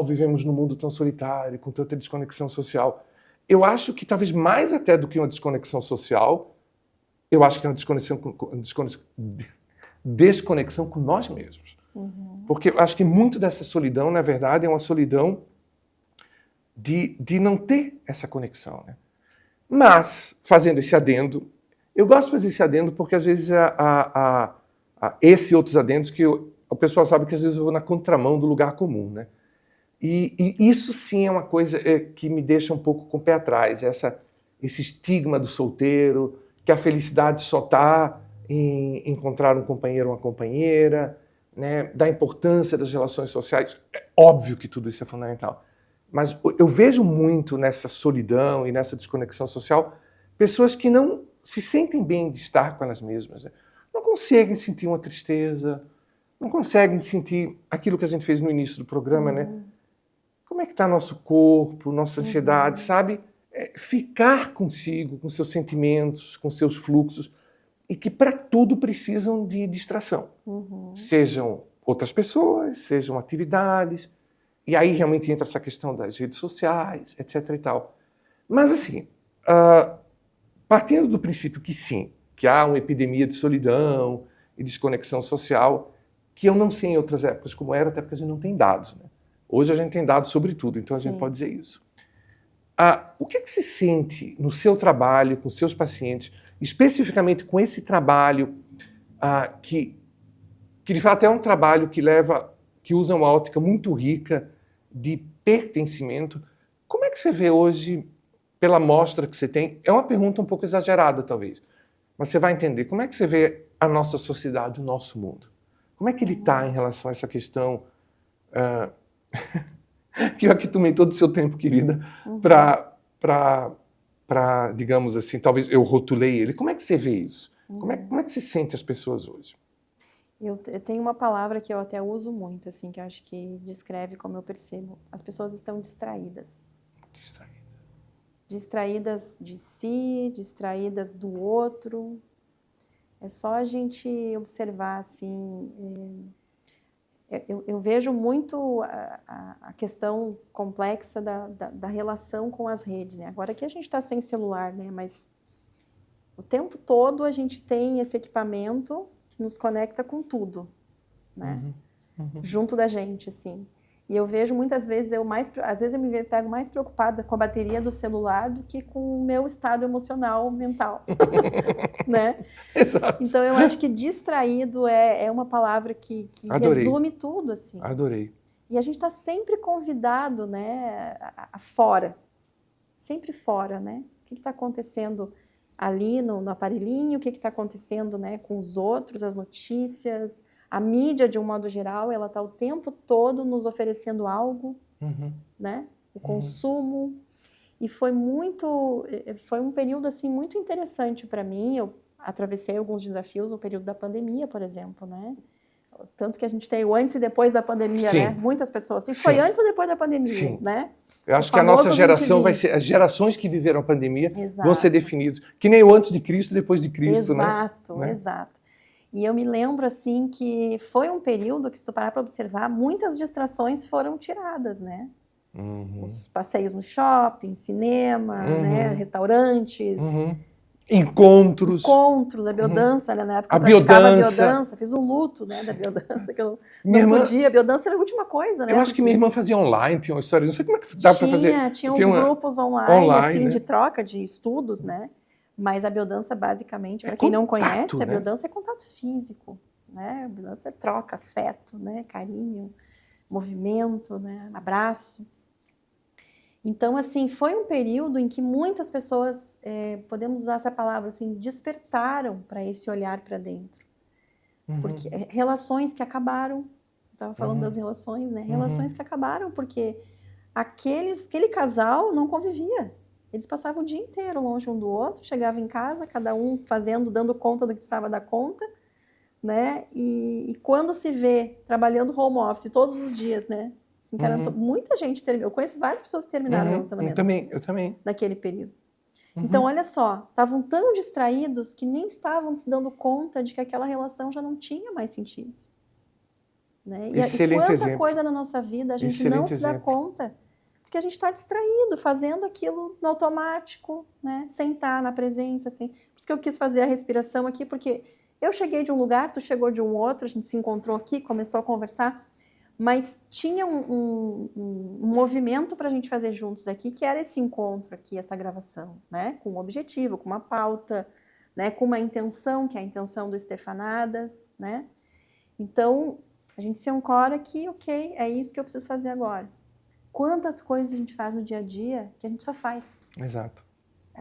vivemos num mundo tão solitário, com tanta desconexão social. Eu acho que talvez mais até do que uma desconexão social, eu acho que é uma desconexão com nós mesmos. Porque eu acho que muito dessa solidão, na verdade, é uma solidão de não ter essa conexão, né? Mas, fazendo esse adendo, eu gosto de fazer esse adendo porque às vezes esse e outros adendos que o pessoal sabe que às vezes eu vou na contramão do lugar comum, né? E isso sim é uma coisa que me deixa um pouco com o pé atrás, esse estigma do solteiro, que a felicidade só está em encontrar um companheiro ou uma companheira, né? Da importância das relações sociais. É óbvio que tudo isso é fundamental. Mas eu vejo muito nessa solidão e nessa desconexão social pessoas que não se sentem bem de estar com elas mesmas, né? Não conseguem sentir uma tristeza, não conseguem sentir aquilo que a gente fez no início do programa, né? Como é que está nosso corpo, nossa ansiedade, sabe? Ficar consigo, com seus sentimentos, com seus fluxos, e que para tudo precisam de distração. Sejam outras pessoas, sejam atividades, e aí realmente entra essa questão das redes sociais, etc. e tal. Mas assim, partindo do princípio que sim, que há uma epidemia de solidão e desconexão social, que eu não sei em outras épocas como era, até porque a gente não tem dados, né? Hoje a gente tem dados sobre tudo, então a gente pode dizer isso. O que você sente no seu trabalho, com seus pacientes, especificamente com esse trabalho que de fato é um trabalho que usa uma ótica muito rica de pertencimento? Como é que você vê hoje, pela amostra que você tem? É uma pergunta um pouco exagerada, talvez, mas você vai entender. Como é que você vê a nossa sociedade, o nosso mundo? Como é que ele está em relação a essa questão que eu aqui tomei todo o seu tempo, querida, para, digamos assim, talvez eu rotulei ele. Como é que você vê isso? Como é que se sente as pessoas hoje? Eu tenho uma palavra que eu até uso muito, assim, que eu acho que descreve como eu percebo. As pessoas estão distraídas. Distraído. Distraídas de si, distraídas do outro. É só a gente observar, assim, eu vejo muito a questão complexa da relação com as redes, né? Agora que a gente está sem celular, né? Mas o tempo todo a gente tem esse equipamento que nos conecta com tudo, né? Junto da gente, assim. E eu vejo muitas vezes, às vezes eu me pego mais preocupada com a bateria do celular do que com o meu estado emocional, mental, né? Exato. Então eu acho que distraído é uma palavra que Adorei. resume tudo, assim. Adorei. E a gente está sempre convidado, né, a fora, sempre fora, né? O que está acontecendo ali no aparelhinho, o que está acontecendo, né, com os outros, as notícias, a mídia, de um modo geral, ela está o tempo todo nos oferecendo algo, né? O consumo. E foi um período, assim, muito interessante para mim. Eu atravessei alguns desafios no período da pandemia, por exemplo, né? Tanto que a gente tem o antes e depois da pandemia, Sim. né? Muitas pessoas. Sim. Foi antes ou depois da pandemia, Sim. né? Eu acho que a nossa geração vai ser... As gerações que viveram a pandemia vão ser definidas. Que nem o antes de Cristo e depois de Cristo, exato, né? Exato. E eu me lembro, assim, que foi um período que, se tu parar para observar, muitas distrações foram tiradas, né? Os passeios no shopping, cinema, né? Restaurantes. Encontros, a biodança, né? Na época a eu praticava biodança. biodança, fiz um luto, né, da biodança, que eu Minha não irmã, podia. A biodança era a última coisa, né? Eu acho que minha irmã fazia online, tinha uma história, não sei como é que dá para fazer. Tinha uns grupos online, assim, né? de troca de estudos, né? Mas a biodança, basicamente, para É quem não contato, conhece, a né? biodança é contato físico, né? A biodança é troca, afeto, né? Carinho, movimento, né? Abraço. Então, assim, foi um período em que muitas pessoas, podemos usar essa palavra, assim, despertaram para esse olhar para dentro. Porque relações que acabaram, estava falando das relações, né? Relações que acabaram porque aquele casal não convivia. Eles passavam o dia inteiro longe um do outro, chegavam em casa, cada um dando conta do que precisava dar conta, né? E quando se vê trabalhando home office todos os dias, né? Assim, muita gente terminou. Eu conheço várias pessoas que terminaram o relacionamento. Eu também. Naquele período. Então, olha só, estavam tão distraídos que nem estavam se dando conta de que aquela relação já não tinha mais sentido. Né? E quanta coisa na nossa vida a gente não se dá conta, porque a gente está distraído, fazendo aquilo no automático, né? Sem estar na presença. Por isso que eu quis fazer a respiração aqui, porque eu cheguei de um lugar, tu chegou de um outro, a gente se encontrou aqui, começou a conversar, mas tinha um movimento para a gente fazer juntos aqui, que era esse encontro aqui, essa gravação, né? Com um objetivo, com uma pauta, né? Com uma intenção, que é a intenção do Stefanadas, né? Então, a gente se ancora que, ok, é isso que eu preciso fazer agora. Quantas coisas a gente faz no dia a dia que a gente só faz. Exato.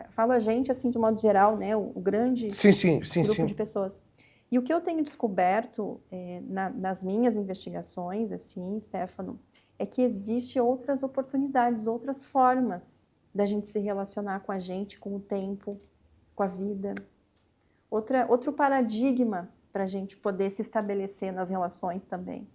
Falo a gente, assim, de modo geral, né? O grande grupo de pessoas. E o que eu tenho descoberto nas minhas investigações, assim, Stefano, é que existem outras oportunidades, outras formas da gente se relacionar com a gente, com o tempo, com a vida. Outro paradigma para a gente poder se estabelecer nas relações também.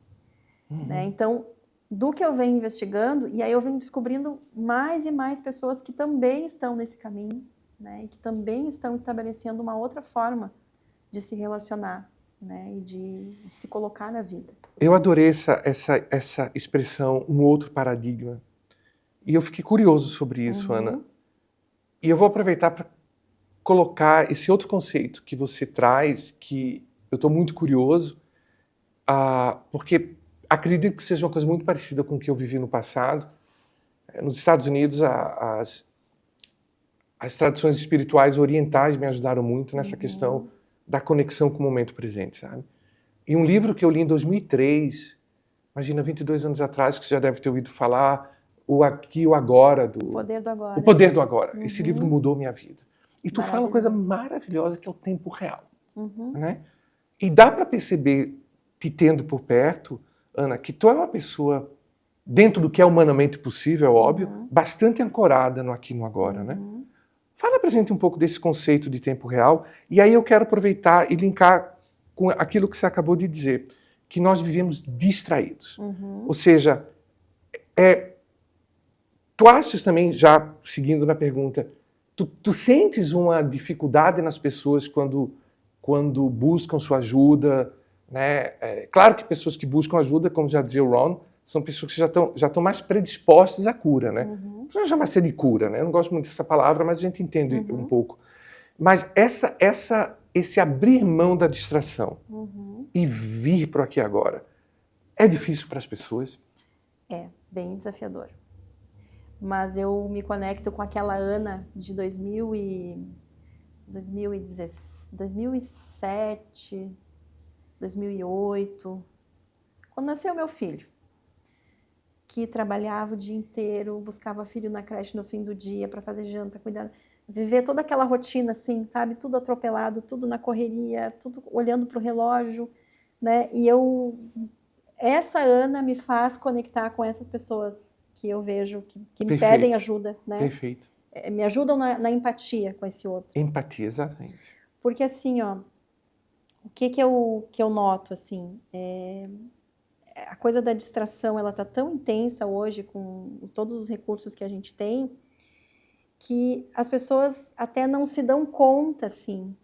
Né? Então, do que eu venho investigando, e aí eu venho descobrindo mais e mais pessoas que também estão nesse caminho, né? E que também estão estabelecendo uma outra forma de se relacionar, né? E de se colocar na vida. Eu adorei essa expressão, um outro paradigma. E eu fiquei curioso sobre isso, Ana. E eu vou aproveitar para colocar esse outro conceito que você traz, que eu estou muito curioso, porque acredito que seja uma coisa muito parecida com o que eu vivi no passado. Nos Estados Unidos, as tradições espirituais orientais me ajudaram muito nessa questão da conexão com o momento presente, sabe? E um livro que eu li em 2003, imagina, 22 anos atrás, que você já deve ter ouvido falar, O Aqui e o Agora. O Poder do Agora. O Poder do Agora. Esse livro mudou minha vida. E tu fala uma coisa maravilhosa que é o tempo real. Né? E dá para perceber, te tendo por perto, Ana, que tu é uma pessoa, dentro do que é humanamente possível, é óbvio, bastante ancorada no aqui e no agora, né? Fala pra gente um pouco desse conceito de tempo real, e aí eu quero aproveitar e linkar com aquilo que você acabou de dizer, que nós vivemos distraídos. Uhum. Ou seja, tu achas também, já seguindo na pergunta, tu sentes uma dificuldade nas pessoas quando buscam sua ajuda, né? Claro que pessoas que buscam ajuda, como já dizia o Ron, são pessoas que já estão mais predispostas à cura, né? Uhum. Não chamar de de cura, né? Eu não gosto muito dessa palavra, mas a gente entende Uhum. um pouco. Mas esse abrir mão da distração Uhum. e vir para o aqui e agora, é difícil para as pessoas? É, bem desafiador. Mas eu me conecto com aquela Ana de 2007, 2008, quando nasceu meu filho, que trabalhava o dia inteiro, buscava filho na creche no fim do dia para fazer janta, cuidar, viver toda aquela rotina assim, sabe? Tudo atropelado, tudo na correria, tudo olhando para o relógio, né? E essa Ana me faz conectar com essas pessoas que eu vejo que me Perfeito. pedem ajuda, né? Perfeito. Me ajudam na empatia com esse outro. Empatia, exatamente. Porque assim, ó, o que eu noto, assim, a coisa da distração, ela tá tão intensa hoje com todos os recursos que a gente tem, que as pessoas até não se dão conta, assim,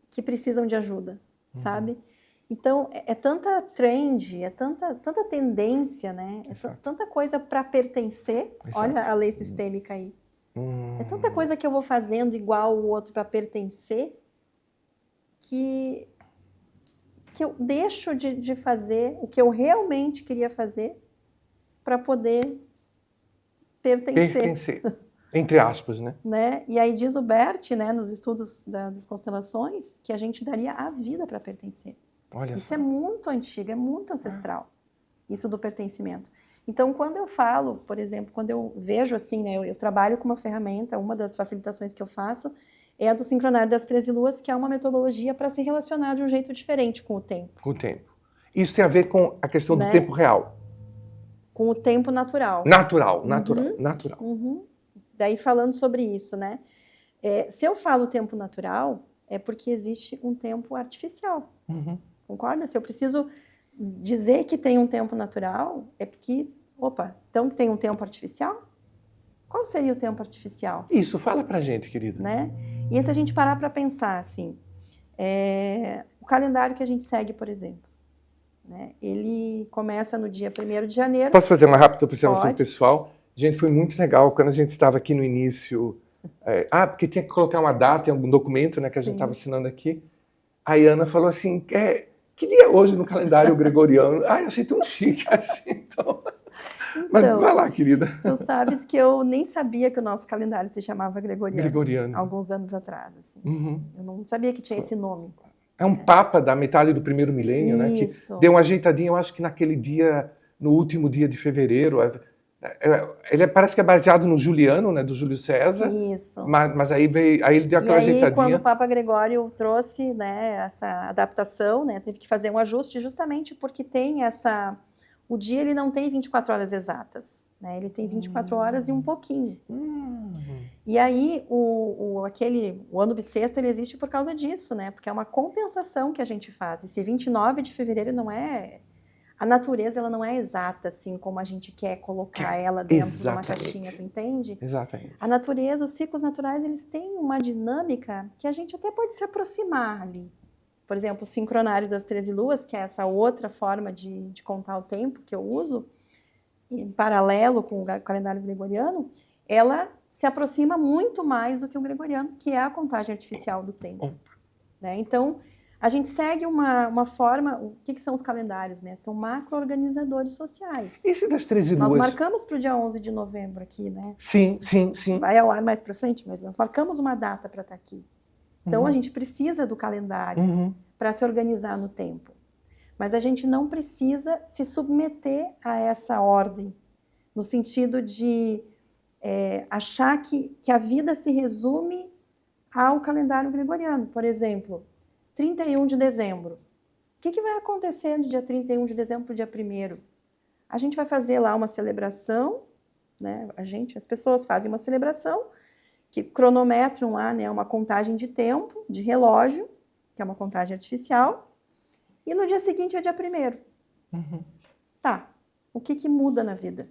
que precisam de ajuda, sabe? Então, é tanta trend, é tanta tendência, né? É tanta coisa para pertencer. Exato. Olha a lei sistêmica aí. É tanta coisa que eu vou fazendo igual o outro para pertencer, que eu deixo de fazer o que eu realmente queria fazer para poder pertencer. Pertencer. Entre aspas, né? Né? E aí diz o Bert, né, nos estudos das constelações, que a gente daria a vida para pertencer. Olha Isso só. é muito antigo, é muito ancestral, isso do pertencimento. Então, quando eu falo, por exemplo, quando eu vejo assim, né, eu trabalho com uma ferramenta, uma das facilitações que eu faço é a do sincronário das 13 luas, que é uma metodologia para se relacionar de um jeito diferente com o tempo. Com o tempo. Isso tem a ver com a questão do Né? tempo real. Com o tempo natural. Natural. Uhum. Daí falando sobre isso, né? Se eu falo tempo natural, é porque existe um tempo artificial. Uhum. Concorda? Se eu preciso dizer que tem um tempo natural, é porque, então tem um tempo artificial? Qual seria o tempo artificial? Isso, fala pra gente, querida. Né? E se a gente parar para pensar, assim, o calendário que a gente segue, por exemplo, né? Ele começa no dia 1º de janeiro. Posso fazer uma rápida observação Pode. pessoal? Gente, foi muito legal quando a gente estava aqui no início. Porque tinha que colocar uma data em algum documento, né, que a gente estava assinando aqui. A Ana falou assim, que dia é hoje no calendário gregoriano? Eu achei tão chique assim, então... Mas vai lá, querida. Tu sabes que eu nem sabia que o nosso calendário se chamava gregoriano. Alguns anos atrás, assim. Uhum. Eu não sabia que tinha esse nome. É um papa da metade do primeiro milênio, né? Que deu uma ajeitadinha, eu acho que naquele dia, no último dia de fevereiro. Ele parece que é baseado no Juliano, né? Do Júlio César. Isso. Mas aí ele deu aquela ajeitadinha. Quando o Papa Gregório trouxe, né, essa adaptação, né, teve que fazer um ajuste justamente porque tem o dia ele não tem 24 horas exatas, né? Ele tem 24 horas e um pouquinho. E aí o ano bissexto ele existe por causa disso, né? Porque é uma compensação que a gente faz. Esse 29 de fevereiro não é... A natureza ela não é exata, assim, como a gente quer colocar ela dentro de uma caixinha, tu entende? Exatamente. A natureza, os ciclos naturais, eles têm uma dinâmica que a gente até pode se aproximar ali. Por exemplo, o sincronário das 13 luas, que é essa outra forma de contar o tempo que eu uso, em paralelo com o calendário gregoriano, ela se aproxima muito mais do que o gregoriano, que é a contagem artificial do tempo. Né? Então, a gente segue uma forma... O que são os calendários? Né? São macro-organizadores sociais. Esse das 13 luas... Nós marcamos para o dia 11 de novembro aqui, né? Sim. Vai ao ar mais para frente, mas nós marcamos uma data para estar aqui. Então, a gente precisa do calendário para se organizar no tempo. Mas a gente não precisa se submeter a essa ordem, no sentido de achar que a vida se resume ao calendário gregoriano. Por exemplo, 31 de dezembro. O que vai acontecer do dia 31 de dezembro para o dia 1º? A gente vai fazer lá uma celebração, né? As pessoas fazem uma celebração, que cronometram lá, né, uma contagem de tempo, de relógio, que é uma contagem artificial, E no dia seguinte é dia 1º. Tá, o que muda na vida?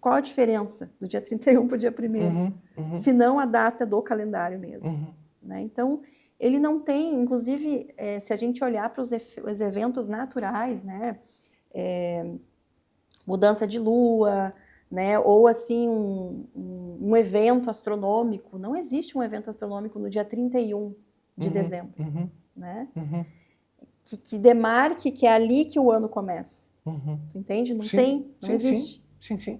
Qual a diferença do dia 31 para o dia 1º? Se não a data do calendário mesmo. Né? Então, ele não tem, inclusive, se a gente olhar para os eventos naturais, né? Mudança de lua, né? Ou assim, um evento astronômico. Não existe um evento astronômico no dia 31 de dezembro. Né? Que demarque que é ali que o ano começa. Tu entende? Não tem, não existe. Sim.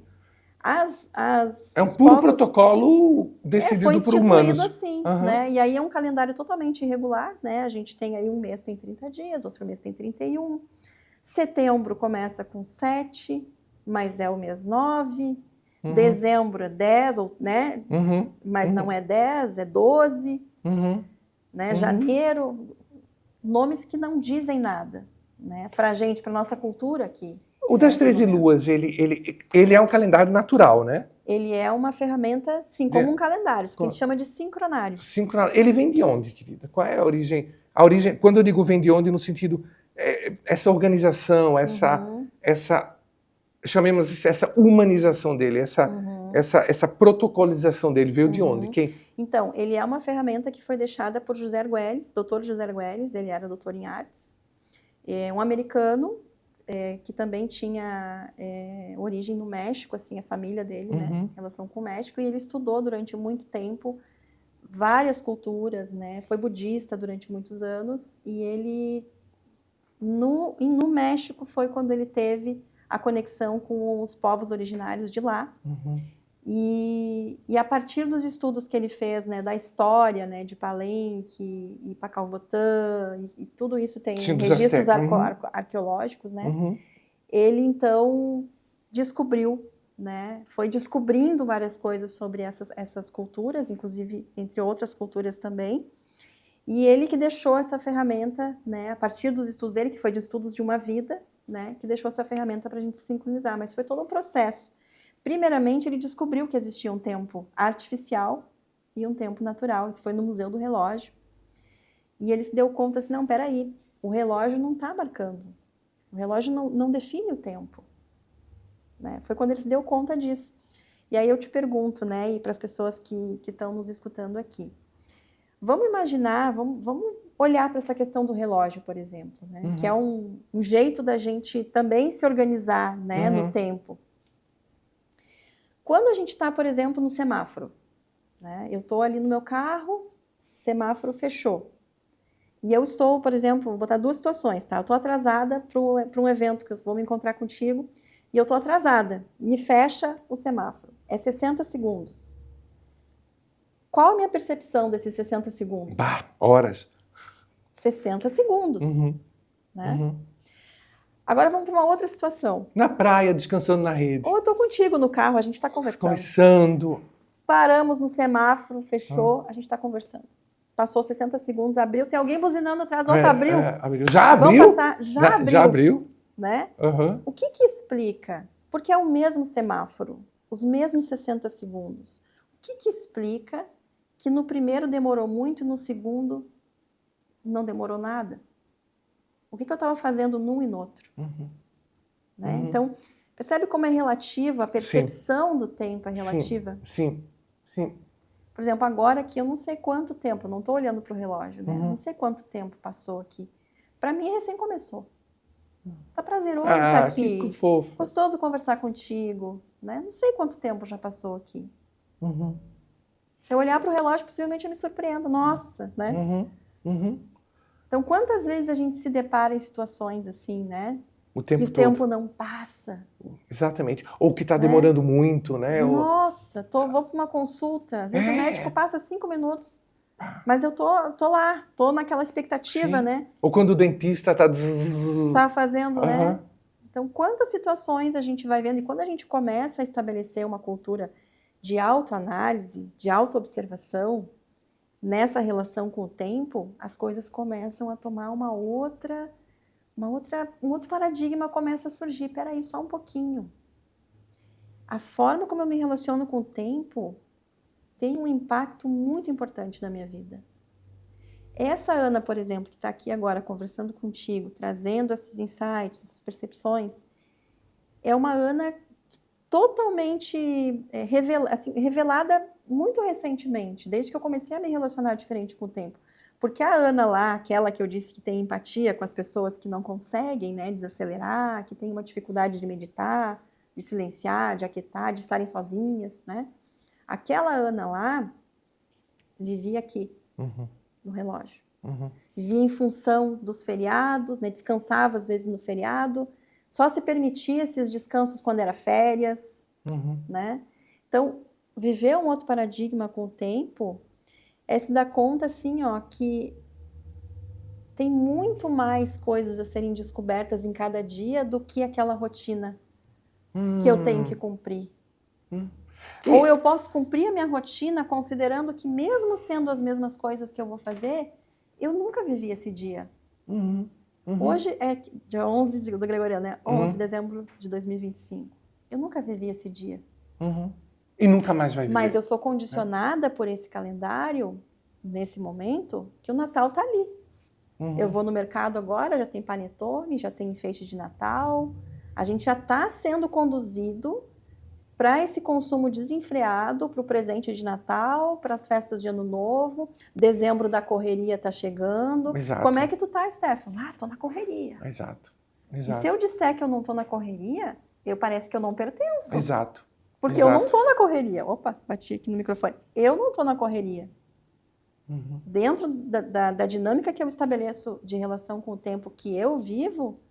É um puro protocolo decidido por humanos. Foi instituído assim, né? E aí é um calendário totalmente irregular, né? A gente tem aí um mês tem 30 dias, outro mês tem 31. Setembro começa com 7, mas é o mês 9. Dezembro é 10, né? Mas não é 10, é 12. Né? Janeiro, nomes que não dizem nada, né? Pra gente, pra nossa cultura aqui. O das 13 luas, ele é um calendário natural, né? Ele é uma ferramenta, sim, como um calendário, isso que a gente chama de sincronário. Ele vem de onde, querida? Qual é a origem? A origem, quando eu digo vem de onde, no sentido, essa organização, essa chamemos isso, essa humanização dele, essa protocolização dele, veio de onde? Quem? Então, ele é uma ferramenta que foi deixada por José Argüelles, doutor José Argüelles, ele era doutor em artes, um americano, que também tinha origem no México, assim, a família dele, né, em relação com o México, e ele estudou durante muito tempo várias culturas, né, foi budista durante muitos anos, e ele, no México, foi quando ele teve a conexão com os povos originários de lá, e a partir dos estudos que ele fez, né, da história, né, de Palenque e Pacalvotã, e tudo isso tem registros arqueológicos, né, ele então descobriu, né, foi descobrindo várias coisas sobre essas culturas, inclusive entre outras culturas também, e ele que deixou essa ferramenta, né, a partir dos estudos dele, que foi de estudos de uma vida, né, que deixou essa ferramenta para a gente se sincronizar, mas foi todo um processo. Primeiramente, ele descobriu que existia um tempo artificial e um tempo natural. Isso foi no Museu do Relógio. E ele se deu conta assim, não, peraí, o relógio não está marcando. O relógio não define o tempo. Né? Foi quando ele se deu conta disso. E aí eu te pergunto, né, e para as pessoas que estão nos escutando aqui, vamos imaginar, vamos olhar para essa questão do relógio, por exemplo, né, que é um jeito da gente também se organizar, né, no tempo. Quando a gente está, por exemplo, no semáforo, né? Eu estou ali no meu carro, semáforo fechou. E eu estou, por exemplo, vou botar 2 situações, tá? Eu estou atrasada para um evento que eu vou me encontrar contigo, e eu estou atrasada, e fecha o semáforo. É 60 segundos. Qual a minha percepção desses 60 segundos? Horas. 60 segundos, né? Agora vamos para uma outra situação. Na praia, descansando na rede. Ou eu estou contigo no carro, a gente está conversando. Conversando. Paramos no semáforo, fechou, a gente está conversando. Passou 60 segundos, abriu, tem alguém buzinando atrás, opa, abriu. Já abriu? Vamos passar, já abriu. Já abriu. Né? O que explica? Porque é o mesmo semáforo, os mesmos 60 segundos. O que explica que no primeiro demorou muito e no segundo não demorou nada? O que eu estava fazendo num e no outro? Né? Então, percebe como é relativa, a percepção do tempo é relativa? Sim. Por exemplo, agora aqui eu não sei quanto tempo, eu não estou olhando para o relógio, né? Não sei quanto tempo passou aqui. Para mim, recém começou. Tá prazeroso estar aqui. Que fofo. Gostoso conversar contigo, né? Não sei quanto tempo já passou aqui. Se eu olhar para o relógio, possivelmente eu me surpreendo. Nossa, né? Então, quantas vezes a gente se depara em situações assim, né? O tempo que o tempo não passa. Exatamente. Ou que está demorando muito, né? Nossa, vou para uma consulta. Às vezes o médico passa 5 minutos, mas eu tô lá, tô naquela expectativa, né? Ou quando o dentista está... Tá fazendo, né? Então, quantas situações a gente vai vendo, e quando a gente começa a estabelecer uma cultura de autoanálise, de autoobservação, nessa relação com o tempo, as coisas começam a tomar um outro paradigma começa a surgir. Peraí, só um pouquinho. A forma como eu me relaciono com o tempo tem um impacto muito importante na minha vida. Essa Ana, por exemplo, que está aqui agora conversando contigo, trazendo esses insights, essas percepções, é uma Ana totalmente revelada muito recentemente, desde que eu comecei a me relacionar diferente com o tempo. Porque a Ana lá, aquela que eu disse que tem empatia com as pessoas que não conseguem, né, desacelerar, que tem uma dificuldade de meditar, de silenciar, de aquietar, de estarem sozinhas, né? Aquela Ana lá vivia aqui, no relógio. Vivia em função dos feriados, né, descansava às vezes no feriado, só se permitia esses descansos quando era férias, né? Então, viver um outro paradigma com o tempo é se dar conta, assim, ó, que tem muito mais coisas a serem descobertas em cada dia do que aquela rotina que eu tenho que cumprir. Ou eu posso cumprir a minha rotina considerando que mesmo sendo as mesmas coisas que eu vou fazer, eu nunca vivi esse dia. Hoje é dia 11 do Gregoriano, né? 11 de dezembro de 2025. Eu nunca vivi esse dia. E nunca mais vai viver. Mas eu sou condicionada por esse calendário, nesse momento, que o Natal tá ali. Eu vou no mercado agora, já tem panetone, já tem enfeite de Natal. A gente já está sendo conduzido para esse consumo desenfreado, para o presente de Natal, para as festas de Ano Novo. Dezembro da correria está chegando. Exato. Como é que tu tá, Stefano? Ah, tô na correria. Exato. E se eu disser que eu não tô na correria, parece que eu não pertenço. Exato. Porque eu não tô na correria. Opa, bati aqui no microfone. Eu não tô na correria. Dentro da dinâmica que eu estabeleço de relação com o tempo que eu vivo,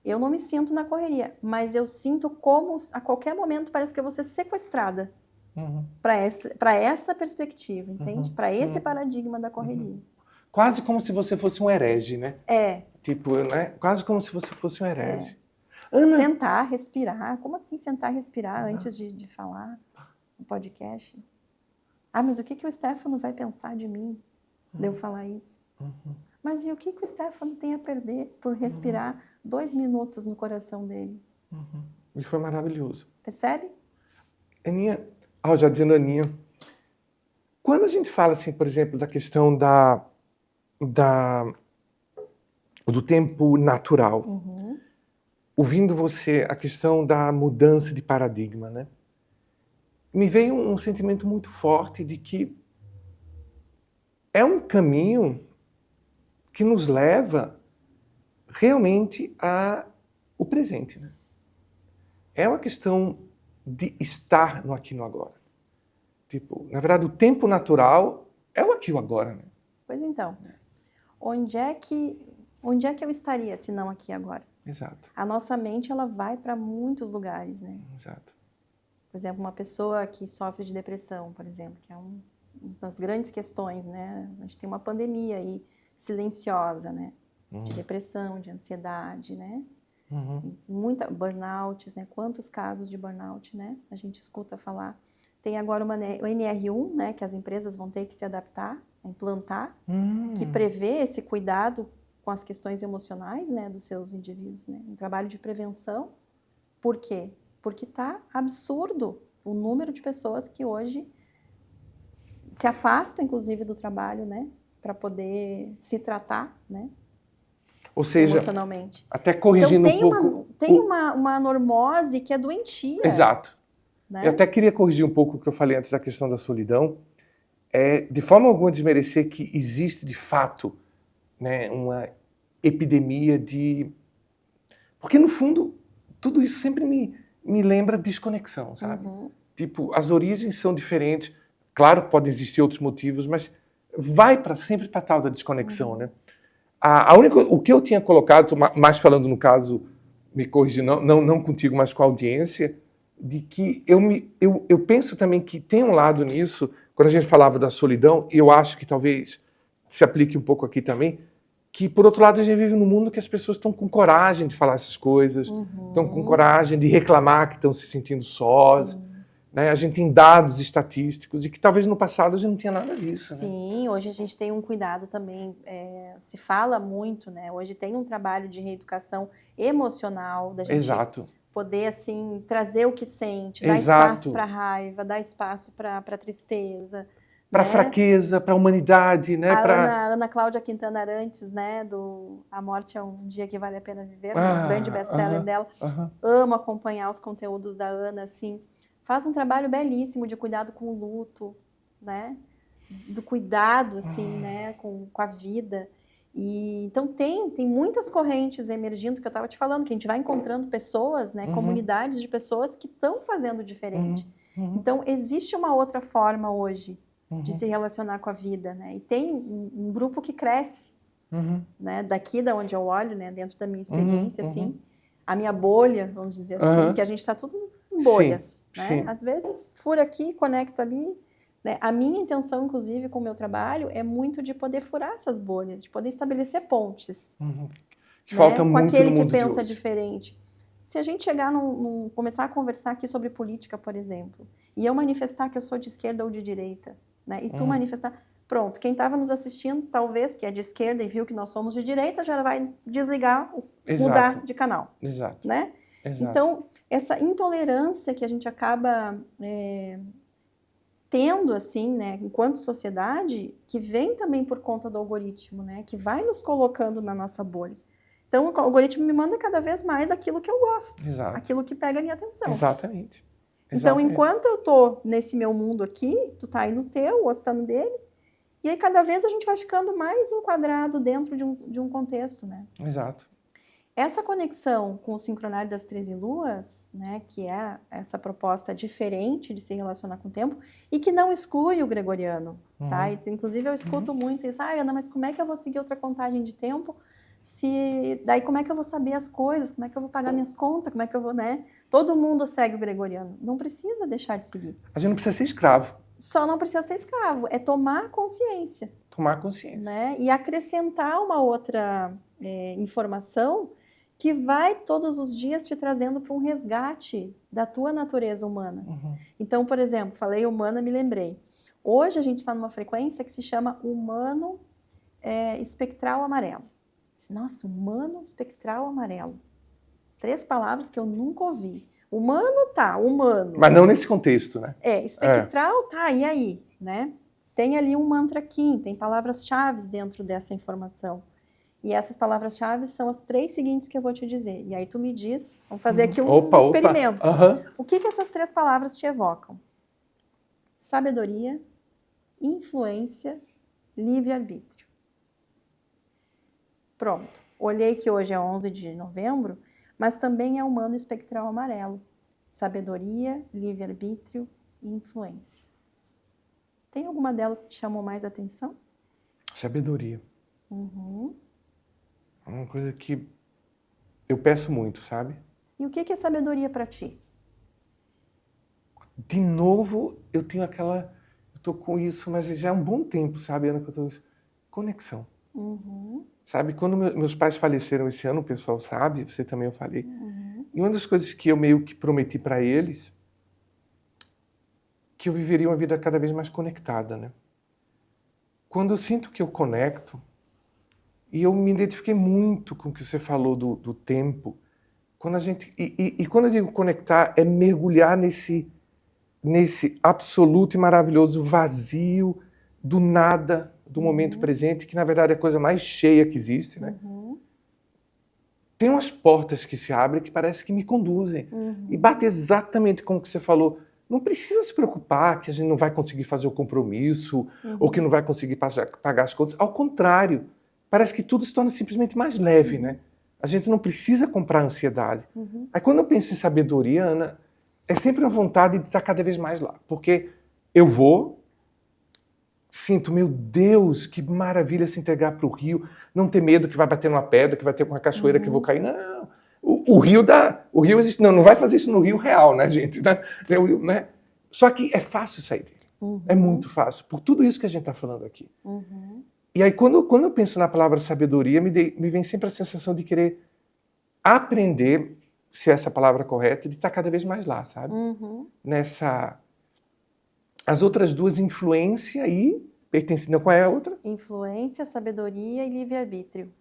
eu não me sinto na correria, mas eu sinto como a qualquer momento parece que eu vou ser sequestrada para essa perspectiva, entende? Para esse paradigma da correria. Quase como se você fosse um herege, né? É. Tipo, né? Quase como se você fosse um herege. Ana... Sentar, respirar. Como assim sentar, respirar antes de falar no podcast? Ah, mas o que o Stefano vai pensar de mim, de eu falar isso? Mas e o que o Stefano tem a perder por respirar 2 minutos no coração dele? E foi maravilhoso. Percebe? Aninha, já dizendo Aninha, quando a gente fala, assim, por exemplo, da questão do tempo natural, ouvindo você, a questão da mudança de paradigma, né? Me veio um sentimento muito forte de que é um caminho que nos leva realmente ao presente, né? É uma questão de estar no aqui e no agora. Tipo, na verdade, o tempo natural é o aqui e o agora, né? Pois então, onde é que eu estaria se não aqui e agora? Exato. A nossa mente, ela vai para muitos lugares, né? Exato. Por exemplo, uma pessoa que sofre de depressão, por exemplo, que é uma das grandes questões, né? A gente tem uma pandemia aí silenciosa, né? De depressão, de ansiedade, né? Tem muita burnouts, né? Quantos casos de burnout, né? A gente escuta falar. Tem agora o NR1, né? Que as empresas vão ter que se adaptar, implantar, que prevê esse cuidado com as questões emocionais, né? Dos seus indivíduos, né? Um trabalho de prevenção. Por quê? Porque está absurdo o número de pessoas que hoje se afastam, inclusive, do trabalho, né? Para poder se tratar, né? Ou seja, emocionalmente. Até corrigindo então, um pouco... Tem uma normose que é doentia. Exato. Né? Eu até queria corrigir um pouco o que eu falei antes da questão da solidão. De forma alguma desmerecer que existe, de fato, né, uma epidemia de... Porque, no fundo, tudo isso sempre me lembra desconexão, sabe? Tipo, as origens são diferentes. Claro, podem existir outros motivos, mas vai sempre para a tal da desconexão, né? O que eu tinha colocado, mais falando no caso, me corrigi, não contigo, mas com a audiência, de que eu penso também que tem um lado nisso, quando a gente falava da solidão, e eu acho que talvez se aplique um pouco aqui também, que, por outro lado, a gente vive num mundo que as pessoas estão com coragem de falar essas coisas, estão com coragem de reclamar que estão se sentindo sós. Né? A gente tem dados estatísticos e que talvez no passado a gente não tinha nada disso. Sim, né? Hoje a gente tem um cuidado também, se fala muito, né? Hoje tem um trabalho de reeducação emocional, da gente poder, assim, trazer o que sente, dar espaço para a raiva, dar espaço para a tristeza, para a né? fraqueza, para a humanidade, né? A Ana Cláudia Quintana Arantes, né, do A Morte é um Dia que Vale a Pena Viver, o grande best-seller dela. Amo acompanhar os conteúdos da Ana, assim. Faz um trabalho belíssimo de cuidado com o luto, né? Do cuidado, assim, né, com a vida. E, então tem muitas correntes emergindo, que eu estava te falando, que a gente vai encontrando pessoas, né, comunidades de pessoas que estão fazendo diferente. Então, existe uma outra forma hoje de se relacionar com a vida, né? E tem um grupo que cresce, né? Daqui da onde eu olho, né? Dentro da minha experiência, assim, a minha bolha, vamos dizer assim, porque a gente está tudo em bolhas, sim, né? sim. Às vezes, furo aqui, conecto ali, né? A minha intenção, inclusive, com o meu trabalho, é muito de poder furar essas bolhas, de poder estabelecer pontes, Que né? falta Com muito aquele no que mundo de pensa hoje. diferente. Se a gente chegar começar a conversar aqui sobre política, por exemplo, e eu manifestar que eu sou de esquerda ou de direita, né? E tu manifestar, pronto, quem estava nos assistindo, talvez, que é de esquerda e viu que nós somos de direita, já vai desligar, mudar de canal, Exato. né? Exato. Então, essa intolerância que a gente acaba tendo, assim, né, enquanto sociedade, que vem também por conta do algoritmo, né, que vai nos colocando na nossa bolha. Então, o algoritmo me manda cada vez mais aquilo que eu gosto, aquilo que pega a minha atenção. Exatamente. Então, enquanto eu tô nesse meu mundo aqui, tu tá aí no teu, o outro tá no dele, e aí cada vez a gente vai ficando mais enquadrado dentro de um contexto, né? Exato. Essa conexão com o sincronário das 13 luas, né, que é essa proposta diferente de se relacionar com o tempo e que não exclui o gregoriano, tá? E, inclusive eu escuto muito isso, Ana, mas como é que eu vou seguir outra contagem de tempo? Daí como é que eu vou saber as coisas? Como é que eu vou pagar minhas contas? Como é que eu vou, né? Todo mundo segue o gregoriano, não precisa deixar de seguir. A gente não precisa ser escravo. Só não precisa ser escravo, é tomar consciência. Tomar consciência. Né? E acrescentar uma outra informação que vai todos os dias te trazendo para um resgate da tua natureza humana. Então, por exemplo, falei humana, me lembrei. Hoje a gente está numa frequência que se chama humano espectral amarelo. Nossa, humano espectral amarelo. 3 palavras que eu nunca ouvi. Humano, tá, humano. Mas não nesse contexto, né? Espectral, tá, e aí, né? Tem ali um mantra Kim, tem palavras-chave dentro dessa informação. E essas palavras-chave são as 3 seguintes que eu vou te dizer. E aí tu me diz, vamos fazer aqui um experimento. O que essas 3 palavras te evocam? Sabedoria, influência, livre-arbítrio. Pronto. Olhei que hoje é 11 de novembro, mas também é humano espectral amarelo. Sabedoria, livre-arbítrio e influência. Tem alguma delas que te chamou mais atenção? Sabedoria. É uma coisa que eu peço muito, sabe? E o que é sabedoria para ti? De novo, eu tenho aquela... Eu tô com isso, mas já há um bom tempo, sabe, Ana, que eu tô... Conexão. Sabe, quando meus pais faleceram esse ano, o pessoal sabe, você também eu falei. E uma das coisas que eu meio que prometi para eles, que eu viveria uma vida cada vez mais conectada, né? Quando eu sinto que eu conecto, e eu me identifiquei muito com o que você falou do tempo, quando a gente... E quando eu digo conectar, é mergulhar nesse absoluto e maravilhoso vazio do nada, do momento presente, que na verdade é a coisa mais cheia que existe, né? Tem umas portas que se abrem que parece que me conduzem. E bate exatamente com o que você falou. Não precisa se preocupar que a gente não vai conseguir fazer o compromisso ou que não vai conseguir pagar as contas. Ao contrário, parece que tudo se torna simplesmente mais leve, né? A gente não precisa comprar ansiedade. Aí quando eu penso em sabedoria, Ana, é sempre uma vontade de estar cada vez mais lá. Porque eu sinto, meu Deus, que maravilha se entregar para o rio, não ter medo que vai bater numa pedra, que vai ter uma cachoeira que eu vou cair. Não, o rio existe. Não vai fazer isso no rio real, né, gente? Né? Só que é fácil sair dele. É muito fácil, por tudo isso que a gente está falando aqui. E aí, quando eu penso na palavra sabedoria, me vem sempre a sensação de querer aprender, se essa palavra é correta, de estar cada vez mais lá, sabe? As outras duas, influência e pertencimento. Qual é a outra? Influência, sabedoria e livre-arbítrio.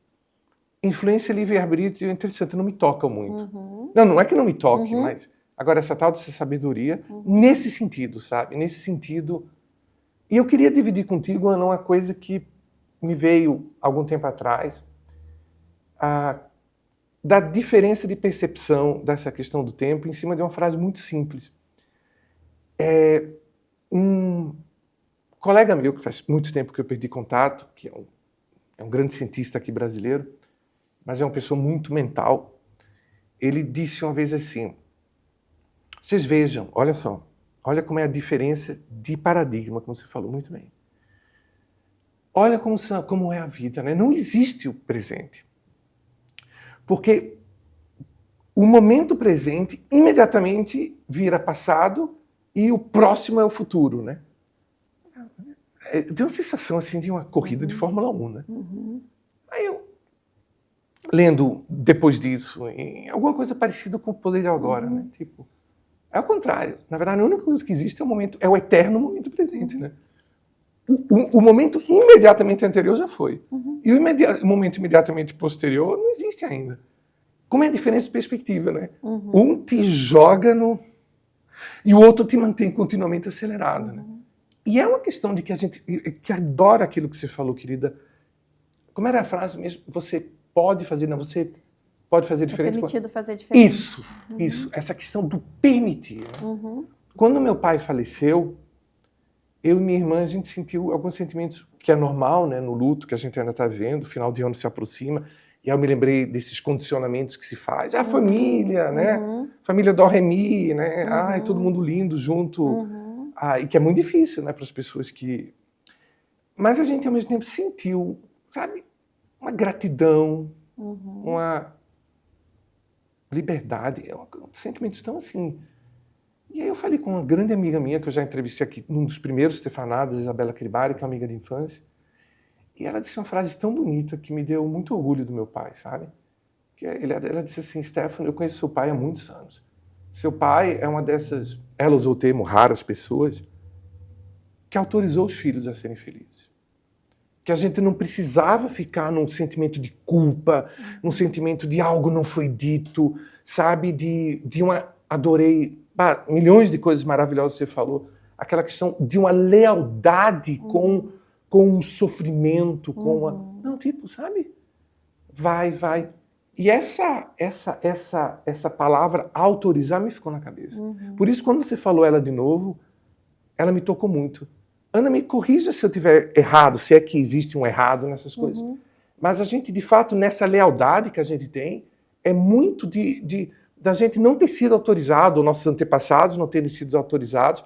Influência e livre-arbítrio é interessante, não me tocam muito. Não é que não me toque, mas... Agora, essa tal dessa sabedoria, nesse sentido, sabe? Nesse sentido E eu queria dividir contigo, Ana, uma coisa que me veio algum tempo atrás, da diferença de percepção dessa questão do tempo em cima de uma frase muito simples. Um colega meu, que faz muito tempo que eu perdi contato, que é um grande cientista aqui brasileiro, mas é uma pessoa muito mental, ele disse uma vez assim, vocês vejam, olha só, olha como é a diferença de paradigma, como você falou muito bem. Olha como é a vida, né? Não existe o presente. Porque o momento presente imediatamente vira passado e o próximo é o futuro, né? Tem uma sensação assim de uma corrida de Fórmula 1, né? Aí eu, lendo depois disso, em alguma coisa parecida com o Poder de Agora, né? Tipo, é o contrário. Na verdade, a única coisa que existe é o eterno momento presente, né? O momento imediatamente anterior já foi. E o momento imediatamente posterior não existe ainda. Como é a diferença de perspectiva, né? Um te joga no... E o outro te mantém continuamente acelerado, né? E é uma questão de que a gente que adora aquilo que você falou, querida. Como era a frase mesmo? Você pode fazer, não, você pode fazer diferente. É permitido fazer diferente. Isso. Essa questão do permitir. Né? Quando meu pai faleceu, eu e minha irmã, a gente sentiu alguns sentimentos que é normal, né, no luto que a gente ainda está vivendo, o final de ano se aproxima, e aí eu me lembrei desses condicionamentos que se faz. A família, né? Família do Remi, né? Ai, todo mundo lindo junto. E que é muito difícil, né, para as pessoas que... Mas a gente, ao mesmo tempo, sentiu, sabe, uma gratidão, uma liberdade, sentimentos tão assim... E aí eu falei com uma grande amiga minha, que eu já entrevistei aqui, num dos primeiros Stefanadas, Isabela Cribari, que é uma amiga de infância. E ela disse uma frase tão bonita que me deu muito orgulho do meu pai, sabe? Ela disse assim, Stefano, eu conheço seu pai há muitos anos. Seu pai é uma dessas, ela usou o termo, raras pessoas, que autorizou os filhos a serem felizes. Que a gente não precisava ficar num sentimento de culpa, num sentimento de algo não foi dito, sabe? De uma... Adorei... milhões de coisas maravilhosas que você falou. Aquela questão de uma lealdade com um sofrimento, com uma... Não, tipo, sabe? Vai. E essa palavra autorizar me ficou na cabeça. Por isso, quando você falou ela de novo, ela me tocou muito. Ana, me corrija se eu tiver errado, se é que existe um errado nessas coisas. Mas a gente, de fato, nessa lealdade que a gente tem, é muito da gente não ter sido autorizado, ou nossos antepassados não terem sido autorizados,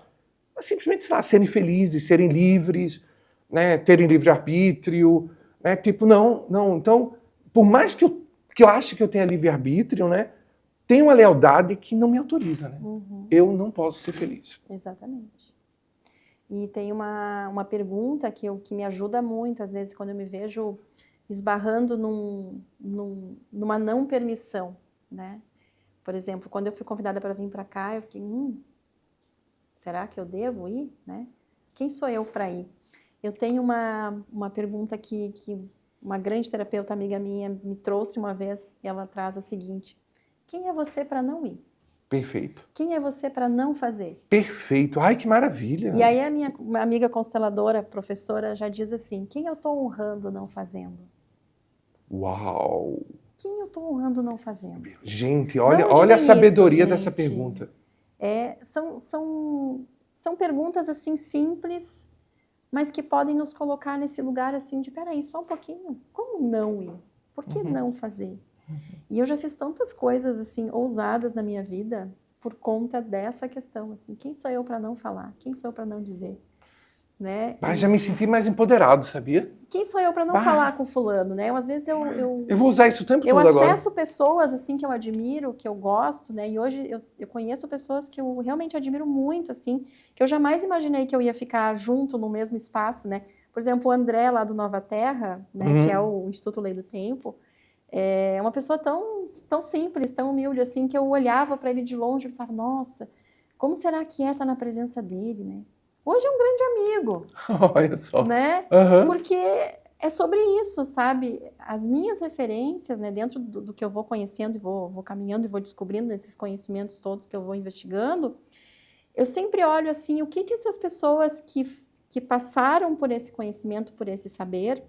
mas simplesmente, sei lá, serem felizes, serem livres, né, terem livre-arbítrio, né, tipo, não. Então, por mais que eu ache que eu tenha livre-arbítrio, né, tem uma lealdade que não me autoriza, né? Eu não posso ser feliz. Exatamente. E tem uma pergunta que me ajuda muito, às vezes, quando eu me vejo esbarrando numa não permissão, né? Por exemplo, quando eu fui convidada para vir para cá, eu fiquei, será que eu devo ir? Né? Quem sou eu para ir? Eu tenho uma pergunta que uma grande terapeuta amiga minha me trouxe uma vez, e ela traz a seguinte, quem é você para não ir? Perfeito. Quem é você para não fazer? Perfeito. Ai, que maravilha. E aí a minha amiga consteladora, professora, já diz assim, quem eu estou honrando não fazendo? Uau! Quem eu estou honrando não fazendo? Gente, olha a sabedoria dessa pergunta. São perguntas assim simples, mas que podem nos colocar nesse lugar assim de, peraí, só um pouquinho, como não ir? Por que não fazer? E eu já fiz tantas coisas assim ousadas na minha vida por conta dessa questão, assim, quem sou eu para não falar? Quem sou eu para não dizer? Né? Mas já me senti mais empoderado, sabia? Quem sou eu para não falar com fulano, né? Às vezes eu vou usar isso o tempo todo agora. Eu acesso pessoas assim que eu admiro, que eu gosto, né? E hoje eu conheço pessoas que eu realmente admiro muito, assim, que eu jamais imaginei que eu ia ficar junto no mesmo espaço, né? Por exemplo, o André lá do Nova Terra, né? Que é o Instituto Lei do Tempo, é uma pessoa tão simples, tão humilde, assim, que eu olhava para ele de longe e pensava, nossa, como Será que é estar na presença dele, né? Hoje é um grande amigo. Olha só. Né? Porque é sobre isso, sabe? As minhas referências, né, dentro do que eu vou conhecendo e vou caminhando e vou descobrindo esses conhecimentos todos que eu vou investigando, eu sempre olho assim, o que essas pessoas que passaram por esse conhecimento, por esse saber,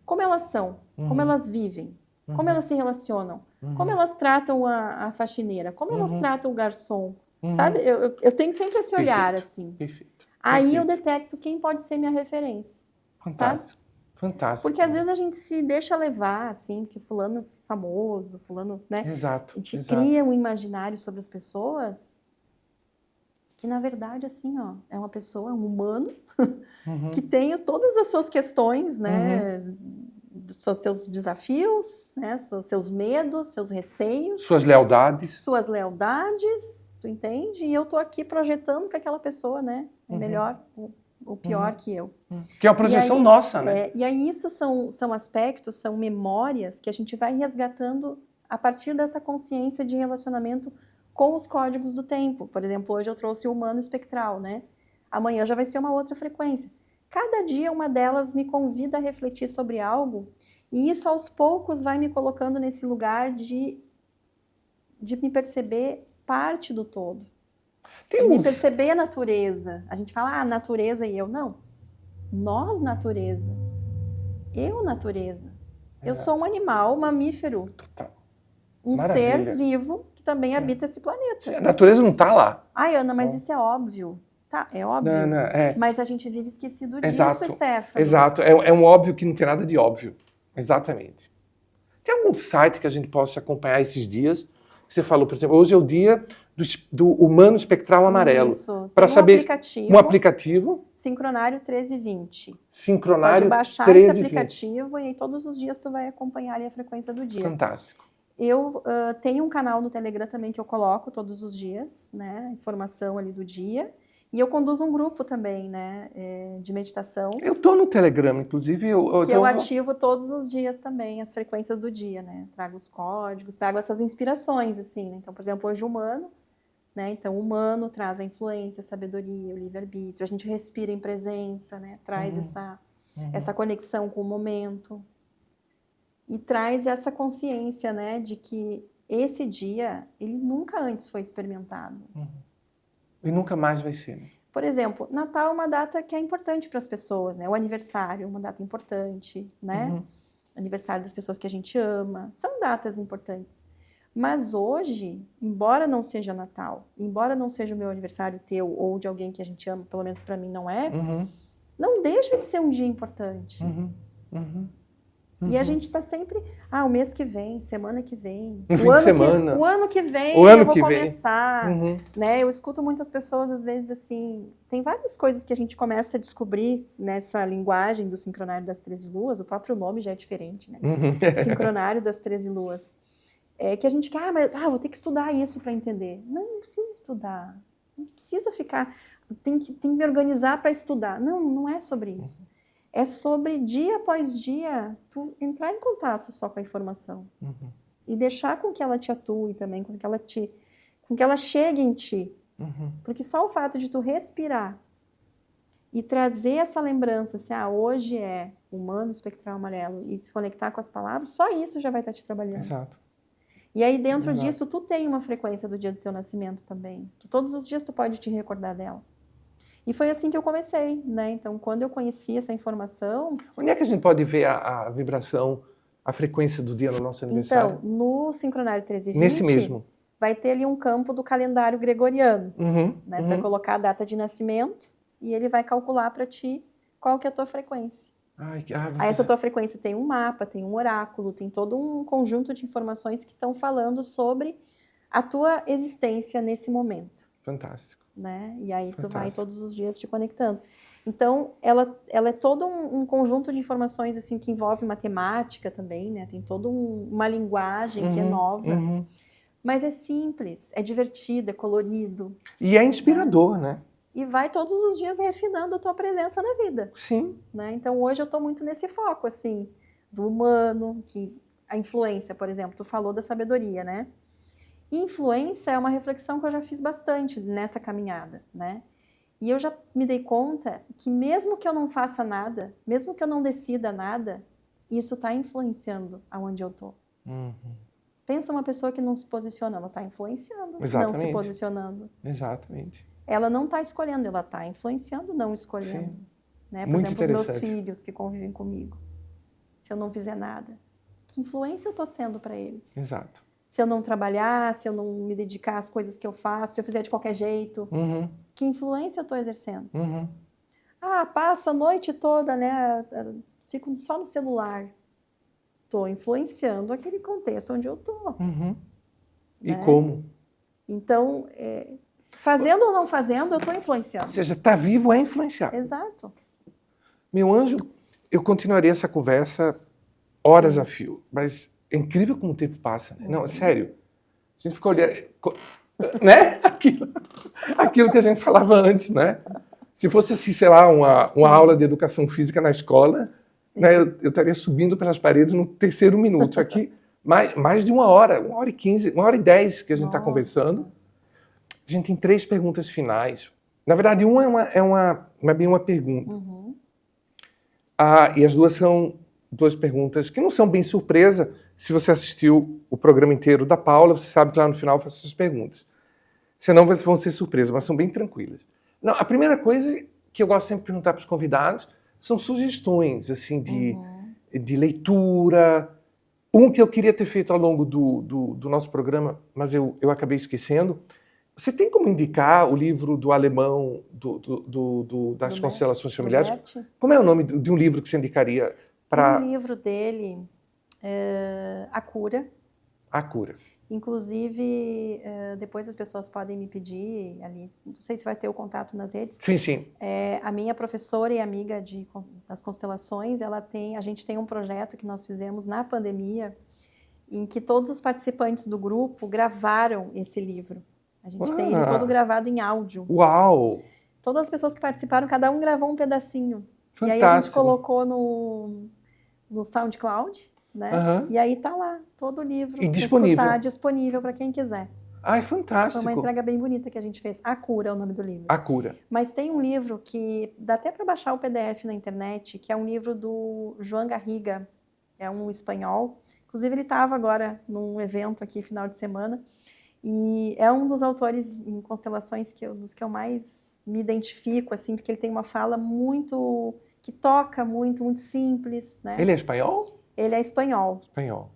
como elas são, como elas vivem, como elas se relacionam, como elas tratam a faxineira, como elas tratam o garçom, sabe? Eu tenho sempre esse olhar, assim. Perfeito. Aí eu detecto quem pode ser minha referência. Fantástico. Sabe? Fantástico. Porque às vezes a gente se deixa levar, assim, que fulano é famoso, fulano, né? Exato. A gente cria um imaginário sobre as pessoas que, na verdade, assim, ó, é uma pessoa, um humano, que tem todas as suas questões, né? Seus desafios, né? Seus medos, seus receios. Suas lealdades. Suas lealdades, tu entende? E eu tô aqui projetando que aquela pessoa, né? É melhor ou pior que eu. Que é uma projeção nossa, né? E aí isso são aspectos, são memórias que a gente vai resgatando a partir dessa consciência de relacionamento com os códigos do tempo. Por exemplo, hoje eu trouxe o humano espectral, né? Amanhã já vai ser uma outra frequência. Cada dia uma delas me convida a refletir sobre algo e isso aos poucos vai me colocando nesse lugar de me perceber parte do todo. De me perceber a natureza. A gente fala, natureza e eu. Não. Nós, natureza. Eu, natureza. Eu sou um animal, mamífero. Total. Um ser vivo que também habita esse planeta. A natureza não está lá. Ai, Ana, mas isso é óbvio. Tá, é óbvio. Mas a gente vive esquecido disso, Stefano. Exato. É um óbvio que não tem nada de óbvio. Exatamente. Tem algum site que a gente possa acompanhar esses dias? Você falou, por exemplo, hoje é o dia do humano espectral amarelo. Isso. Para saber um aplicativo. Sincronário 1320. Sincronário 1320. Pode baixar esse aplicativo e aí todos os dias tu vai acompanhar ali a frequência do dia. Fantástico. Eu tenho um canal no Telegram também que eu coloco todos os dias, né? Informação ali do dia. E eu conduzo um grupo também, né? De meditação. Eu tô no Telegram, inclusive. Eu ativo todos os dias também as frequências do dia, né? Trago os códigos, trago essas inspirações, assim, né? Então, por exemplo, hoje humano, né? Então, o humano traz a influência, a sabedoria, o livre-arbítrio. A gente respira em presença, né? Traz essa conexão com o momento. E traz essa consciência, né? De que esse dia, ele nunca antes foi experimentado. E nunca mais vai ser. Né? Por exemplo, Natal é uma data que é importante para as pessoas, né? O aniversário é uma data importante, né? Aniversário das pessoas que a gente ama. São datas importantes. Mas hoje, embora não seja Natal, embora não seja o meu aniversário teu ou de alguém que a gente ama, pelo menos para mim não é, não deixa de ser um dia importante. E a gente está sempre, o mês que vem, semana que vem, o ano que vem eu vou começar, né? Eu escuto muitas pessoas às vezes assim, tem várias coisas que a gente começa a descobrir nessa linguagem do sincronário das 13 luas, o próprio nome já é diferente, né? Sincronário das 13 luas. Que a gente quer, vou ter que estudar isso para entender. Não precisa estudar, não precisa ficar, tem que me organizar para estudar. Não é sobre isso. É sobre, dia após dia, tu entrar em contato só com a informação. E deixar com que ela te atue também, com que ela chegue em ti. Porque só o fato de tu respirar e trazer essa lembrança, assim, hoje é humano espectral amarelo, e se conectar com as palavras, só isso já vai estar te trabalhando. Exato. E aí dentro disso, tu tem uma frequência do dia do teu nascimento também. Que todos os dias tu pode te recordar dela. E foi assim que eu comecei, né? Então, quando eu conheci essa informação... Onde é que a gente pode ver a vibração, a frequência do dia no nosso aniversário? Então, no Sincronário 1320... Nesse mesmo. Vai ter ali um campo do calendário gregoriano. Né? Tu vai colocar a data de nascimento e ele vai calcular para ti qual que é a tua frequência. Aí essa tua frequência tem um mapa, tem um oráculo, tem todo um conjunto de informações que estão falando sobre a tua existência nesse momento. Fantástico. Né? E aí tu vai todos os dias te conectando. Então, ela é todo um conjunto de informações assim que envolve matemática também, né? Tem toda uma linguagem que é nova, mas é simples, é divertido, é colorido. E é inspirador, né? E vai todos os dias refinando a tua presença na vida. Sim. Né? Então, hoje eu estou muito nesse foco, assim, do humano, que a influência, por exemplo, tu falou da sabedoria, né? Influência é uma reflexão que eu já fiz bastante nessa caminhada, né? E eu já me dei conta que mesmo que eu não faça nada, mesmo que eu não decida nada, isso está influenciando aonde eu tô. Pensa uma pessoa que não se posiciona, ela está influenciando, não se posicionando. Exatamente. Ela não está escolhendo, ela está influenciando, não escolhendo. Sim. né? Por Muito exemplo, os meus interessante. filhos que convivem comigo. Se eu não fizer nada, que influência eu estou sendo para eles? Exato. Se eu não trabalhar, se eu não me dedicar às coisas que eu faço, se eu fizer de qualquer jeito, que influência eu estou exercendo? Ah, passo a noite toda, né? Fico só no celular. Estou influenciando aquele contexto onde eu estou. E né? como? Então, fazendo ou não fazendo, eu estou Ou influenciando. seja, estar vivo é influenciar. Exato. Meu anjo, eu continuaria essa conversa horas a fio, mas é incrível como o tempo passa. Né? Não, sério. A gente ficou olhando, né? Aquilo que a gente falava antes, né? Se fosse, assim, sei lá, uma aula de educação física na escola, né, eu estaria subindo pelas paredes no terceiro minuto. Aqui, mais de 1h15, 1h10 que a gente está conversando. A gente tem 3 perguntas finais. Na verdade, uma não é bem uma pergunta. E as duas são 2 perguntas que não são bem surpresa. Se você assistiu o programa inteiro da Paula, você sabe que lá no final eu faço essas perguntas. Senão vão ser surpresas, mas são bem tranquilas. Não, a primeira coisa que eu gosto sempre de perguntar para os convidados são sugestões assim, de leitura. Um que eu queria ter feito ao longo do nosso programa, mas eu acabei esquecendo. Você tem como indicar o livro do alemão das constelações familiares? Como é o nome de um livro que você indicaria para... Um livro dele, A Cura. A Cura. Inclusive, depois as pessoas podem me pedir ali, não sei se vai ter o contato nas redes. Sim, sim. A minha professora e amiga das constelações, a gente tem um projeto que nós fizemos na pandemia, em que todos os participantes do grupo gravaram esse livro. A gente tem ele todo gravado em áudio. Uau! Todas as pessoas que participaram, cada um gravou um pedacinho. Fantástico. E aí a gente colocou no SoundCloud, né? E aí tá lá, todo o livro. E disponível. Escutar, disponível para quem quiser. É fantástico. Foi uma entrega bem bonita que a gente fez. A Cura é o nome do livro. A Cura. Mas tem um livro que dá até para baixar o PDF na internet, que é um livro do Joan Garriga. É um espanhol. Inclusive, ele estava agora num evento aqui, final de semana. E é um dos autores em constelações dos que eu mais me identifico, assim, porque ele tem uma fala muito... que toca muito, muito simples, né? Ele é espanhol? Ele é espanhol. Espanhol.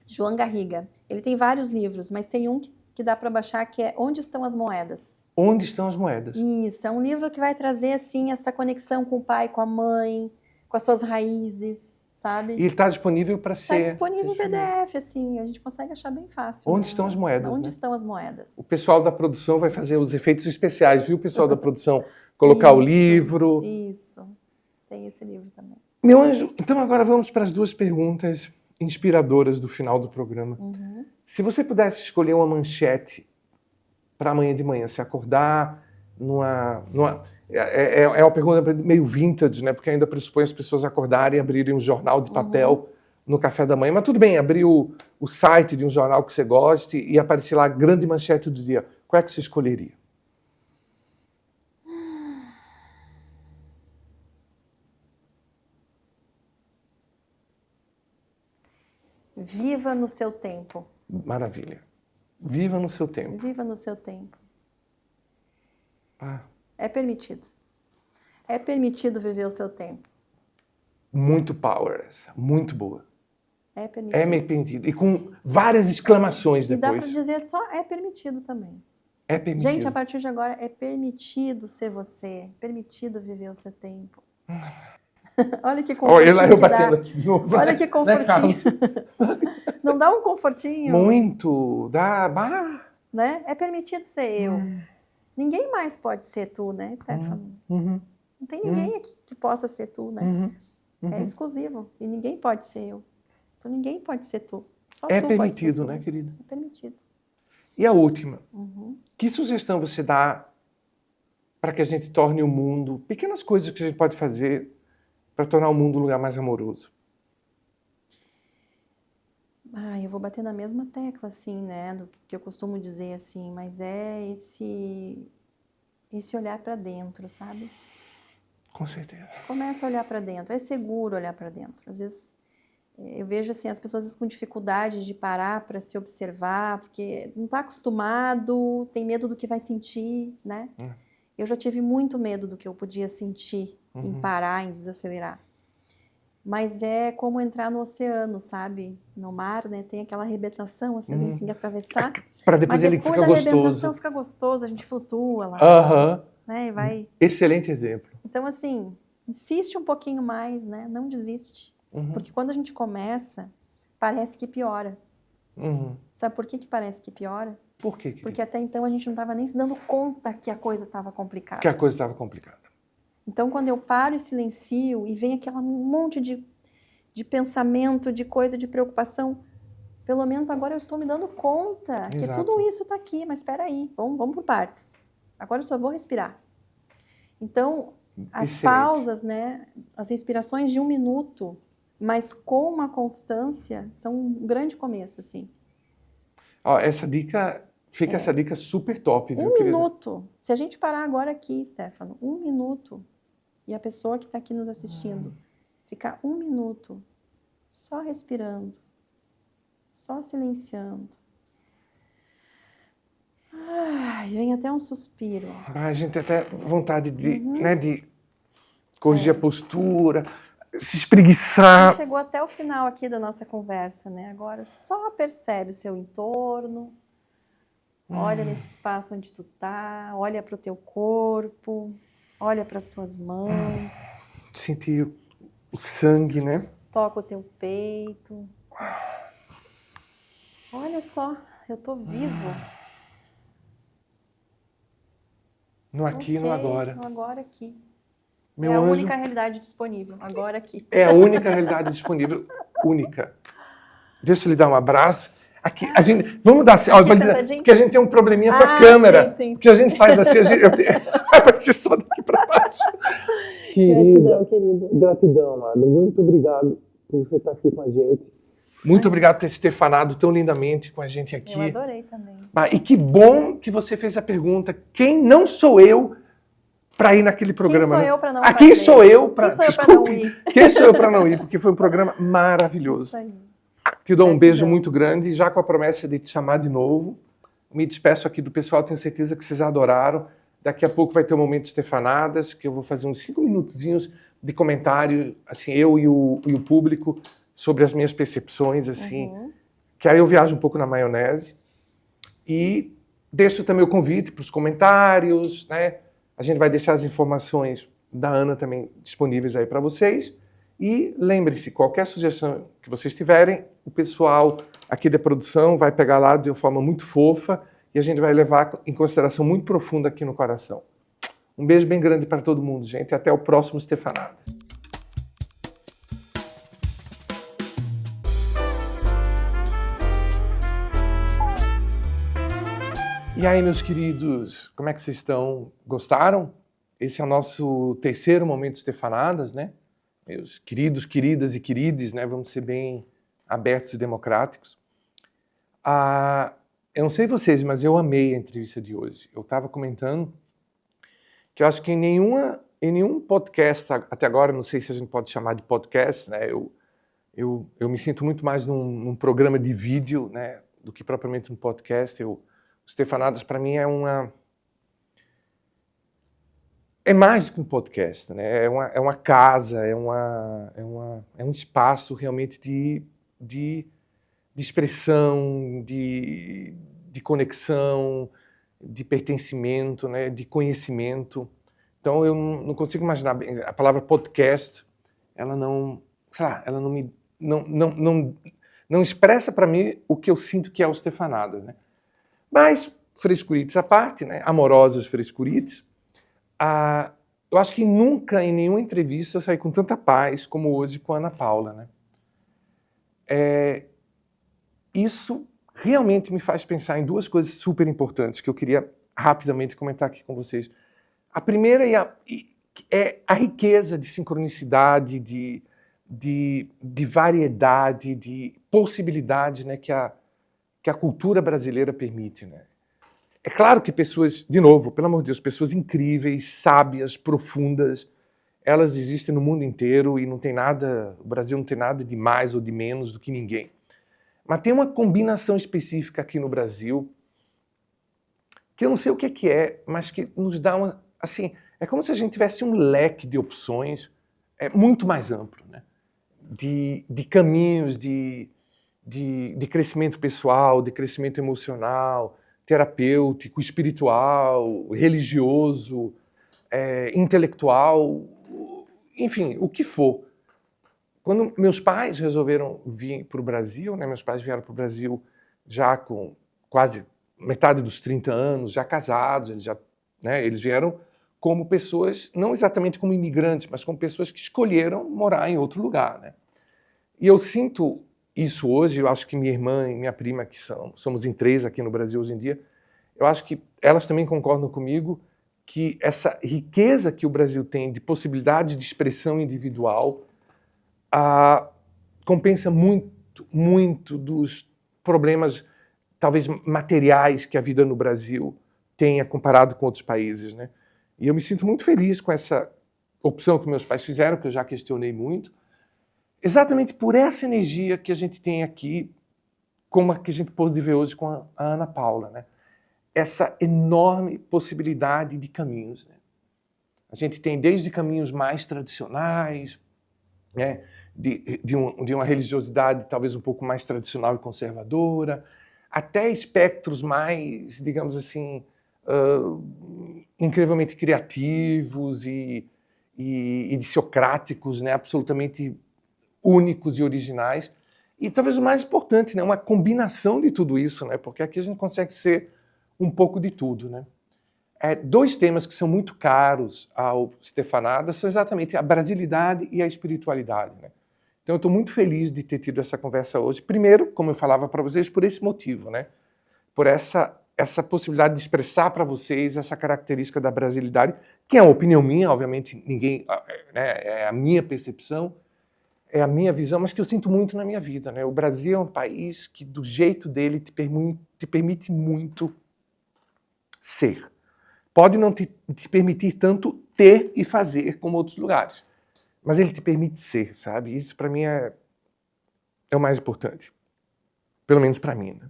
Joan Garriga. Ele tem vários livros, mas tem um que dá para baixar, que é Onde Estão as Moedas? Onde Estão as Moedas? Isso, é um livro que vai trazer, assim, essa conexão com o pai, com a mãe, com as suas raízes, sabe? E ele está disponível para ser... Está disponível em PDF, assim, a gente consegue achar bem fácil. Onde estão as moedas, Onde né? estão as moedas? O pessoal da produção vai fazer os efeitos especiais, viu, pessoal da produção? Colocar o livro. Isso, tem esse livro também. Meu anjo, então agora vamos para as 2 perguntas inspiradoras do final do programa. Se você pudesse escolher uma manchete para amanhã de manhã, se acordar é uma pergunta meio vintage, né? Porque ainda pressupõe as pessoas acordarem e abrirem um jornal de papel no café da manhã. Mas tudo bem, abrir o site de um jornal que você goste e aparecer lá a grande manchete do dia. Qual é que você escolheria? Viva no seu tempo. Maravilha. Viva no seu tempo. Viva no seu tempo. Ah. É permitido. É permitido viver o seu tempo. Muito power essa. Muito boa. É permitido. É permitido. E com várias exclamações depois. E dá para dizer só é permitido também. É permitido. Gente, a partir de agora é permitido ser você. É permitido viver o seu tempo. Olha que confortinho. Olha eu batendo aqui de novo. Olha que confortinho. Não dá um confortinho? Muito. Dá. Né? É permitido ser eu. Ninguém mais pode ser tu, né, Stefano? Não tem ninguém aqui que possa ser tu, né? É exclusivo. E ninguém pode ser eu. Então ninguém pode ser tu. Só é tu permitido, pode ser né, querida? É permitido. E a última. Que sugestão você dá para que a gente torne o mundo... Pequenas coisas que a gente pode fazer para tornar o mundo um lugar mais amoroso? Eu vou bater na mesma tecla, assim, né, do que eu costumo dizer, assim, mas é esse olhar para dentro, sabe? Com certeza. Começa a olhar para dentro, é seguro olhar para dentro. Às vezes eu vejo, assim, as pessoas com dificuldade de parar para se observar, porque não está acostumado, tem medo do que vai sentir, né? Eu já tive muito medo do que eu podia sentir em parar, em desacelerar. Mas é como entrar no oceano, sabe? No mar, né? Tem aquela arrebentação, assim, a gente tem que atravessar. Para depois Mas ele depois fica da gostoso. arrebentação fica gostoso, a gente flutua lá, né? E vai... Excelente exemplo. Então, assim, insiste um pouquinho mais, né? Não desiste. Porque quando a gente começa, parece que piora. Sabe por que parece que piora? Por quê? Porque até então a gente não estava nem se dando conta que a coisa estava complicada. Que a coisa estava complicada. Então, quando eu paro e silencio e vem aquele monte de pensamento, de coisa, de preocupação, pelo menos agora eu estou me dando conta que tudo isso está aqui, mas espera aí, vamos por partes. Agora eu só vou respirar. Então, as pausas, né, as respirações de 1 minuto, mas com uma constância, são um grande começo, assim. Ó, essa dica, essa dica super top, viu, 1 minuto. Se a gente parar agora aqui, Stefano, 1 minuto, e a pessoa que está aqui nos assistindo, ficar 1 minuto só respirando, só silenciando. Vem até um suspiro. A gente tem até vontade de, né, de corrigir a postura, se espreguiçar. Chegou até o final aqui da nossa conversa, né? Agora só percebe o seu entorno, olha nesse espaço onde tu tá, olha para o teu corpo, olha para as tuas mãos. Sentir o sangue, né? Toca o teu peito. Olha só, eu tô vivo. No aqui e no agora. No agora aqui. Meu é a anjo, única realidade disponível, agora aqui. É a única realidade disponível, única. Deixa eu lhe dar um abraço. Aqui, a gente, vamos dar assim, vou dizer, porque a gente tem um probleminha com a câmera. Sim. Que a gente faz assim, vai aparecer só daqui para baixo. Querida, Gratidão, amada. Muito obrigado por você estar aqui com a gente. Muito obrigado por ter estefanado tão lindamente com a gente aqui. Eu adorei também. E que bom que você fez a pergunta. Quem não sou eu para ir naquele programa? Quem sou eu para não fazer? Quem sou eu para... não ir? Quem sou eu para não ir? Porque foi um programa maravilhoso. Isso aí. Te dou um beijo muito grande, já com a promessa de te chamar de novo. Me despeço aqui do pessoal, tenho certeza que vocês adoraram. Daqui a pouco vai ter um momento de estefanadas, que eu vou fazer uns 5 minutozinhos de comentário, assim, eu e o público, sobre as minhas percepções, assim, que aí eu viajo um pouco na maionese. E deixo também o convite para os comentários, né? A gente vai deixar as informações da Ana também disponíveis aí para vocês. E lembre-se, qualquer sugestão que vocês tiverem, o pessoal aqui da produção vai pegar lá de uma forma muito fofa e a gente vai levar em consideração muito profunda aqui no coração. Um beijo bem grande para todo mundo, gente. Até o próximo Estefanada. E aí, meus queridos, como é que vocês estão? Gostaram? Esse é o nosso terceiro momento Estefanadas, né? Meus queridos, queridas e querides, né? Vamos ser bem abertos e democráticos. Eu não sei vocês, mas eu amei a entrevista de hoje. Eu estava comentando que eu acho que em nenhum podcast, até agora, não sei se a gente pode chamar de podcast, né? Eu me sinto muito mais num programa de vídeo, né? Do que propriamente um podcast. Estefanadas, para mim, é mais do que um podcast, né? É uma casa, é um espaço realmente de expressão, de conexão, de pertencimento, né? De conhecimento. Então eu não consigo imaginar a palavra podcast, ela não expressa para mim o que eu sinto que é o Estefanadas, né? Mas frescurites à parte, né? Amorosos frescurites. Eu acho que nunca, em nenhuma entrevista, eu saí com tanta paz como hoje com a Ana Paula, né? Isso realmente me faz pensar em 2 coisas super importantes que eu queria rapidamente comentar aqui com vocês. A primeira é a riqueza de sincronicidade, de variedade, de possibilidade, né, que a cultura brasileira permite, né? É claro que pessoas, de novo, pelo amor de Deus, pessoas incríveis, sábias, profundas, elas existem no mundo inteiro e não tem nada, o Brasil não tem nada de mais ou de menos do que ninguém. Mas tem uma combinação específica aqui no Brasil, que eu não sei o que é, mas que nos dá É como se a gente tivesse um leque de opções muito mais amplo, né? De caminhos de crescimento pessoal, de crescimento emocional, terapêutico, espiritual, religioso, intelectual, enfim, o que for. Quando meus pais resolveram vir para o Brasil, né, meus pais vieram para o Brasil já com quase metade dos 30 anos, já casados, eles vieram como pessoas, não exatamente como imigrantes, mas como pessoas que escolheram morar em outro lugar, né? E eu sinto isso hoje, eu acho que minha irmã e minha prima, que somos em 3 aqui no Brasil hoje em dia, eu acho que elas também concordam comigo que essa riqueza que o Brasil tem de possibilidades de expressão individual compensa muito dos problemas, talvez materiais, que a vida no Brasil tenha comparado com outros países, né? E eu me sinto muito feliz com essa opção que meus pais fizeram, que eu já questionei muito, exatamente por essa energia que a gente tem aqui, como a que a gente pôde ver hoje com a Ana Paula, né? Essa enorme possibilidade de caminhos, né? A gente tem desde caminhos mais tradicionais, né, de uma religiosidade talvez um pouco mais tradicional e conservadora, até espectros mais, digamos assim, incrivelmente criativos e idiosincráticos, né, absolutamente únicos e originais. E talvez o mais importante, né, uma combinação de tudo isso, né, porque aqui a gente consegue ser um pouco de tudo, né? 2 temas que são muito caros ao Stefanada são exatamente a brasilidade e a espiritualidade, né? Então eu estou muito feliz de ter tido essa conversa hoje. Primeiro, como eu falava para vocês, por esse motivo, né? Por essa possibilidade de expressar para vocês essa característica da brasilidade, que é uma opinião minha, obviamente ninguém, né, é a minha percepção, é a minha visão, mas que eu sinto muito na minha vida, né? O Brasil é um país que, do jeito dele, te permite muito ser. Pode não te permitir tanto ter e fazer como outros lugares, mas ele te permite ser, sabe? Isso para mim é o mais importante, pelo menos para mim, né?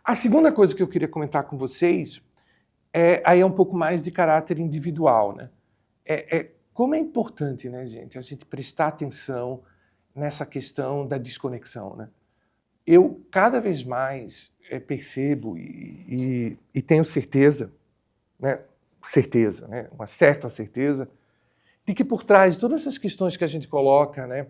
A segunda coisa que eu queria comentar com vocês aí é um pouco mais de caráter individual, né? Como é importante, né, gente, a gente prestar atenção nessa questão da desconexão, né? Eu cada vez mais percebo e tenho certeza, né, uma certa certeza, de que por trás de todas essas questões que a gente coloca, né,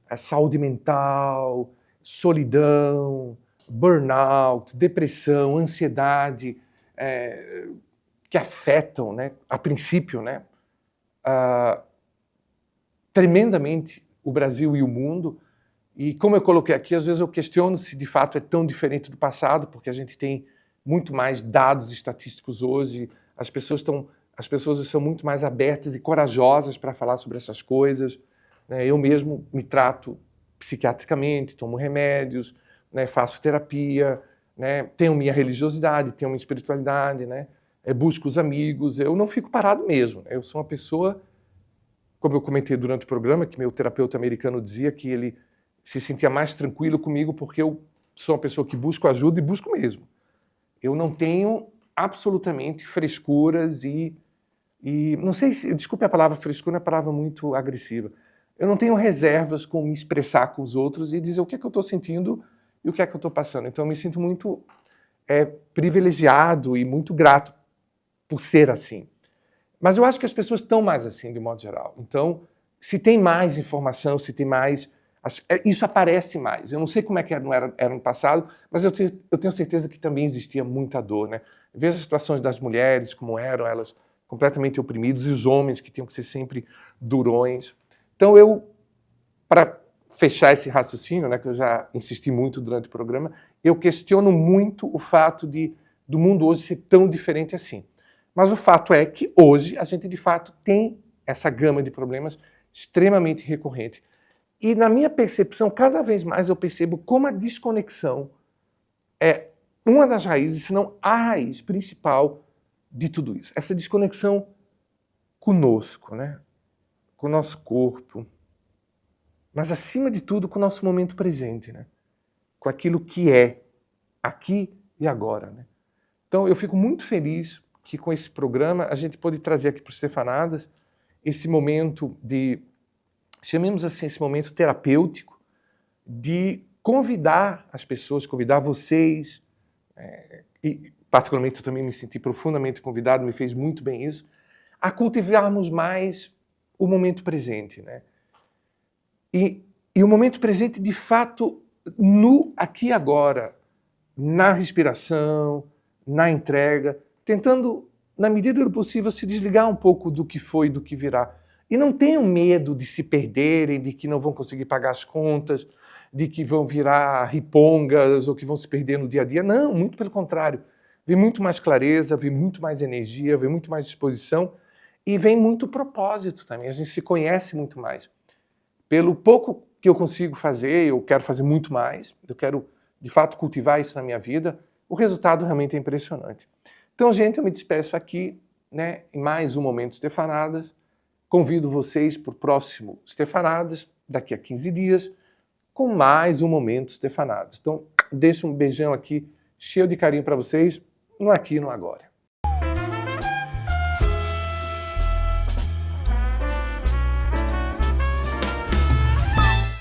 a saúde mental, solidão, burnout, depressão, ansiedade, que afetam, né, a princípio, né, tremendamente o Brasil e o mundo. E como eu coloquei aqui, às vezes eu questiono se de fato é tão diferente do passado, porque a gente tem muito mais dados estatísticos hoje, as pessoas são muito mais abertas e corajosas para falar sobre essas coisas, né? Eu mesmo me trato psiquiatricamente, tomo remédios, né? Faço terapia, né? Tenho minha religiosidade, tenho minha espiritualidade, né? Busco os amigos, eu não fico parado mesmo. Eu sou uma pessoa, como eu comentei durante o programa, que meu terapeuta americano dizia que ele se sentia mais tranquilo comigo porque eu sou uma pessoa que busco ajuda e busco mesmo. Eu não tenho absolutamente frescuras e não sei se, desculpe a palavra frescura, é uma palavra muito agressiva. Eu não tenho reservas com me expressar com os outros e dizer o que é que eu estou sentindo e o que é que eu estou passando. Então eu me sinto muito privilegiado e muito grato por ser assim. Mas eu acho que as pessoas estão mais assim, de modo geral. Então, se tem mais informação, se tem mais... Isso aparece mais. Eu não sei como é que era no passado, mas eu tenho certeza que também existia muita dor, né? Veja as situações das mulheres, como eram elas completamente oprimidas, e os homens que tinham que ser sempre durões. Então eu, para fechar esse raciocínio, né, que eu já insisti muito durante o programa, eu questiono muito o fato do mundo hoje ser tão diferente assim. Mas o fato é que hoje a gente de fato tem essa gama de problemas extremamente recorrente. E na minha percepção, cada vez mais eu percebo como a desconexão é uma das raízes, se não a raiz principal de tudo isso. Essa desconexão conosco, né? Com o nosso corpo, mas acima de tudo com o nosso momento presente, né? Com aquilo que é aqui e agora, né? Então eu fico muito feliz que com esse programa a gente pode trazer aqui para os Stefanadas esse momento de, chamemos assim, esse momento terapêutico, de convidar as pessoas, convidar vocês, e particularmente eu também me senti profundamente convidado, me fez muito bem isso, a cultivarmos mais o momento presente, né? E o momento presente, de fato, no aqui e agora, na respiração, na entrega, tentando, na medida do possível, se desligar um pouco do que foi e do que virá. E não tenham medo de se perderem, de que não vão conseguir pagar as contas, de que vão virar ripongas ou que vão se perder no dia a dia. Não, muito pelo contrário. Vem muito mais clareza, vem muito mais energia, vem muito mais disposição e vem muito propósito também. A gente se conhece muito mais. Pelo pouco que eu consigo fazer, eu quero fazer muito mais, eu quero, de fato, cultivar isso na minha vida, o resultado realmente é impressionante. Então, gente, eu me despeço aqui, né, em mais um Momento Stefanadas. Convido vocês para o próximo Stefanadas, daqui a 15 dias, com mais um Momento Stefanadas. Então, deixo um beijão aqui, cheio de carinho para vocês, no aqui e no agora.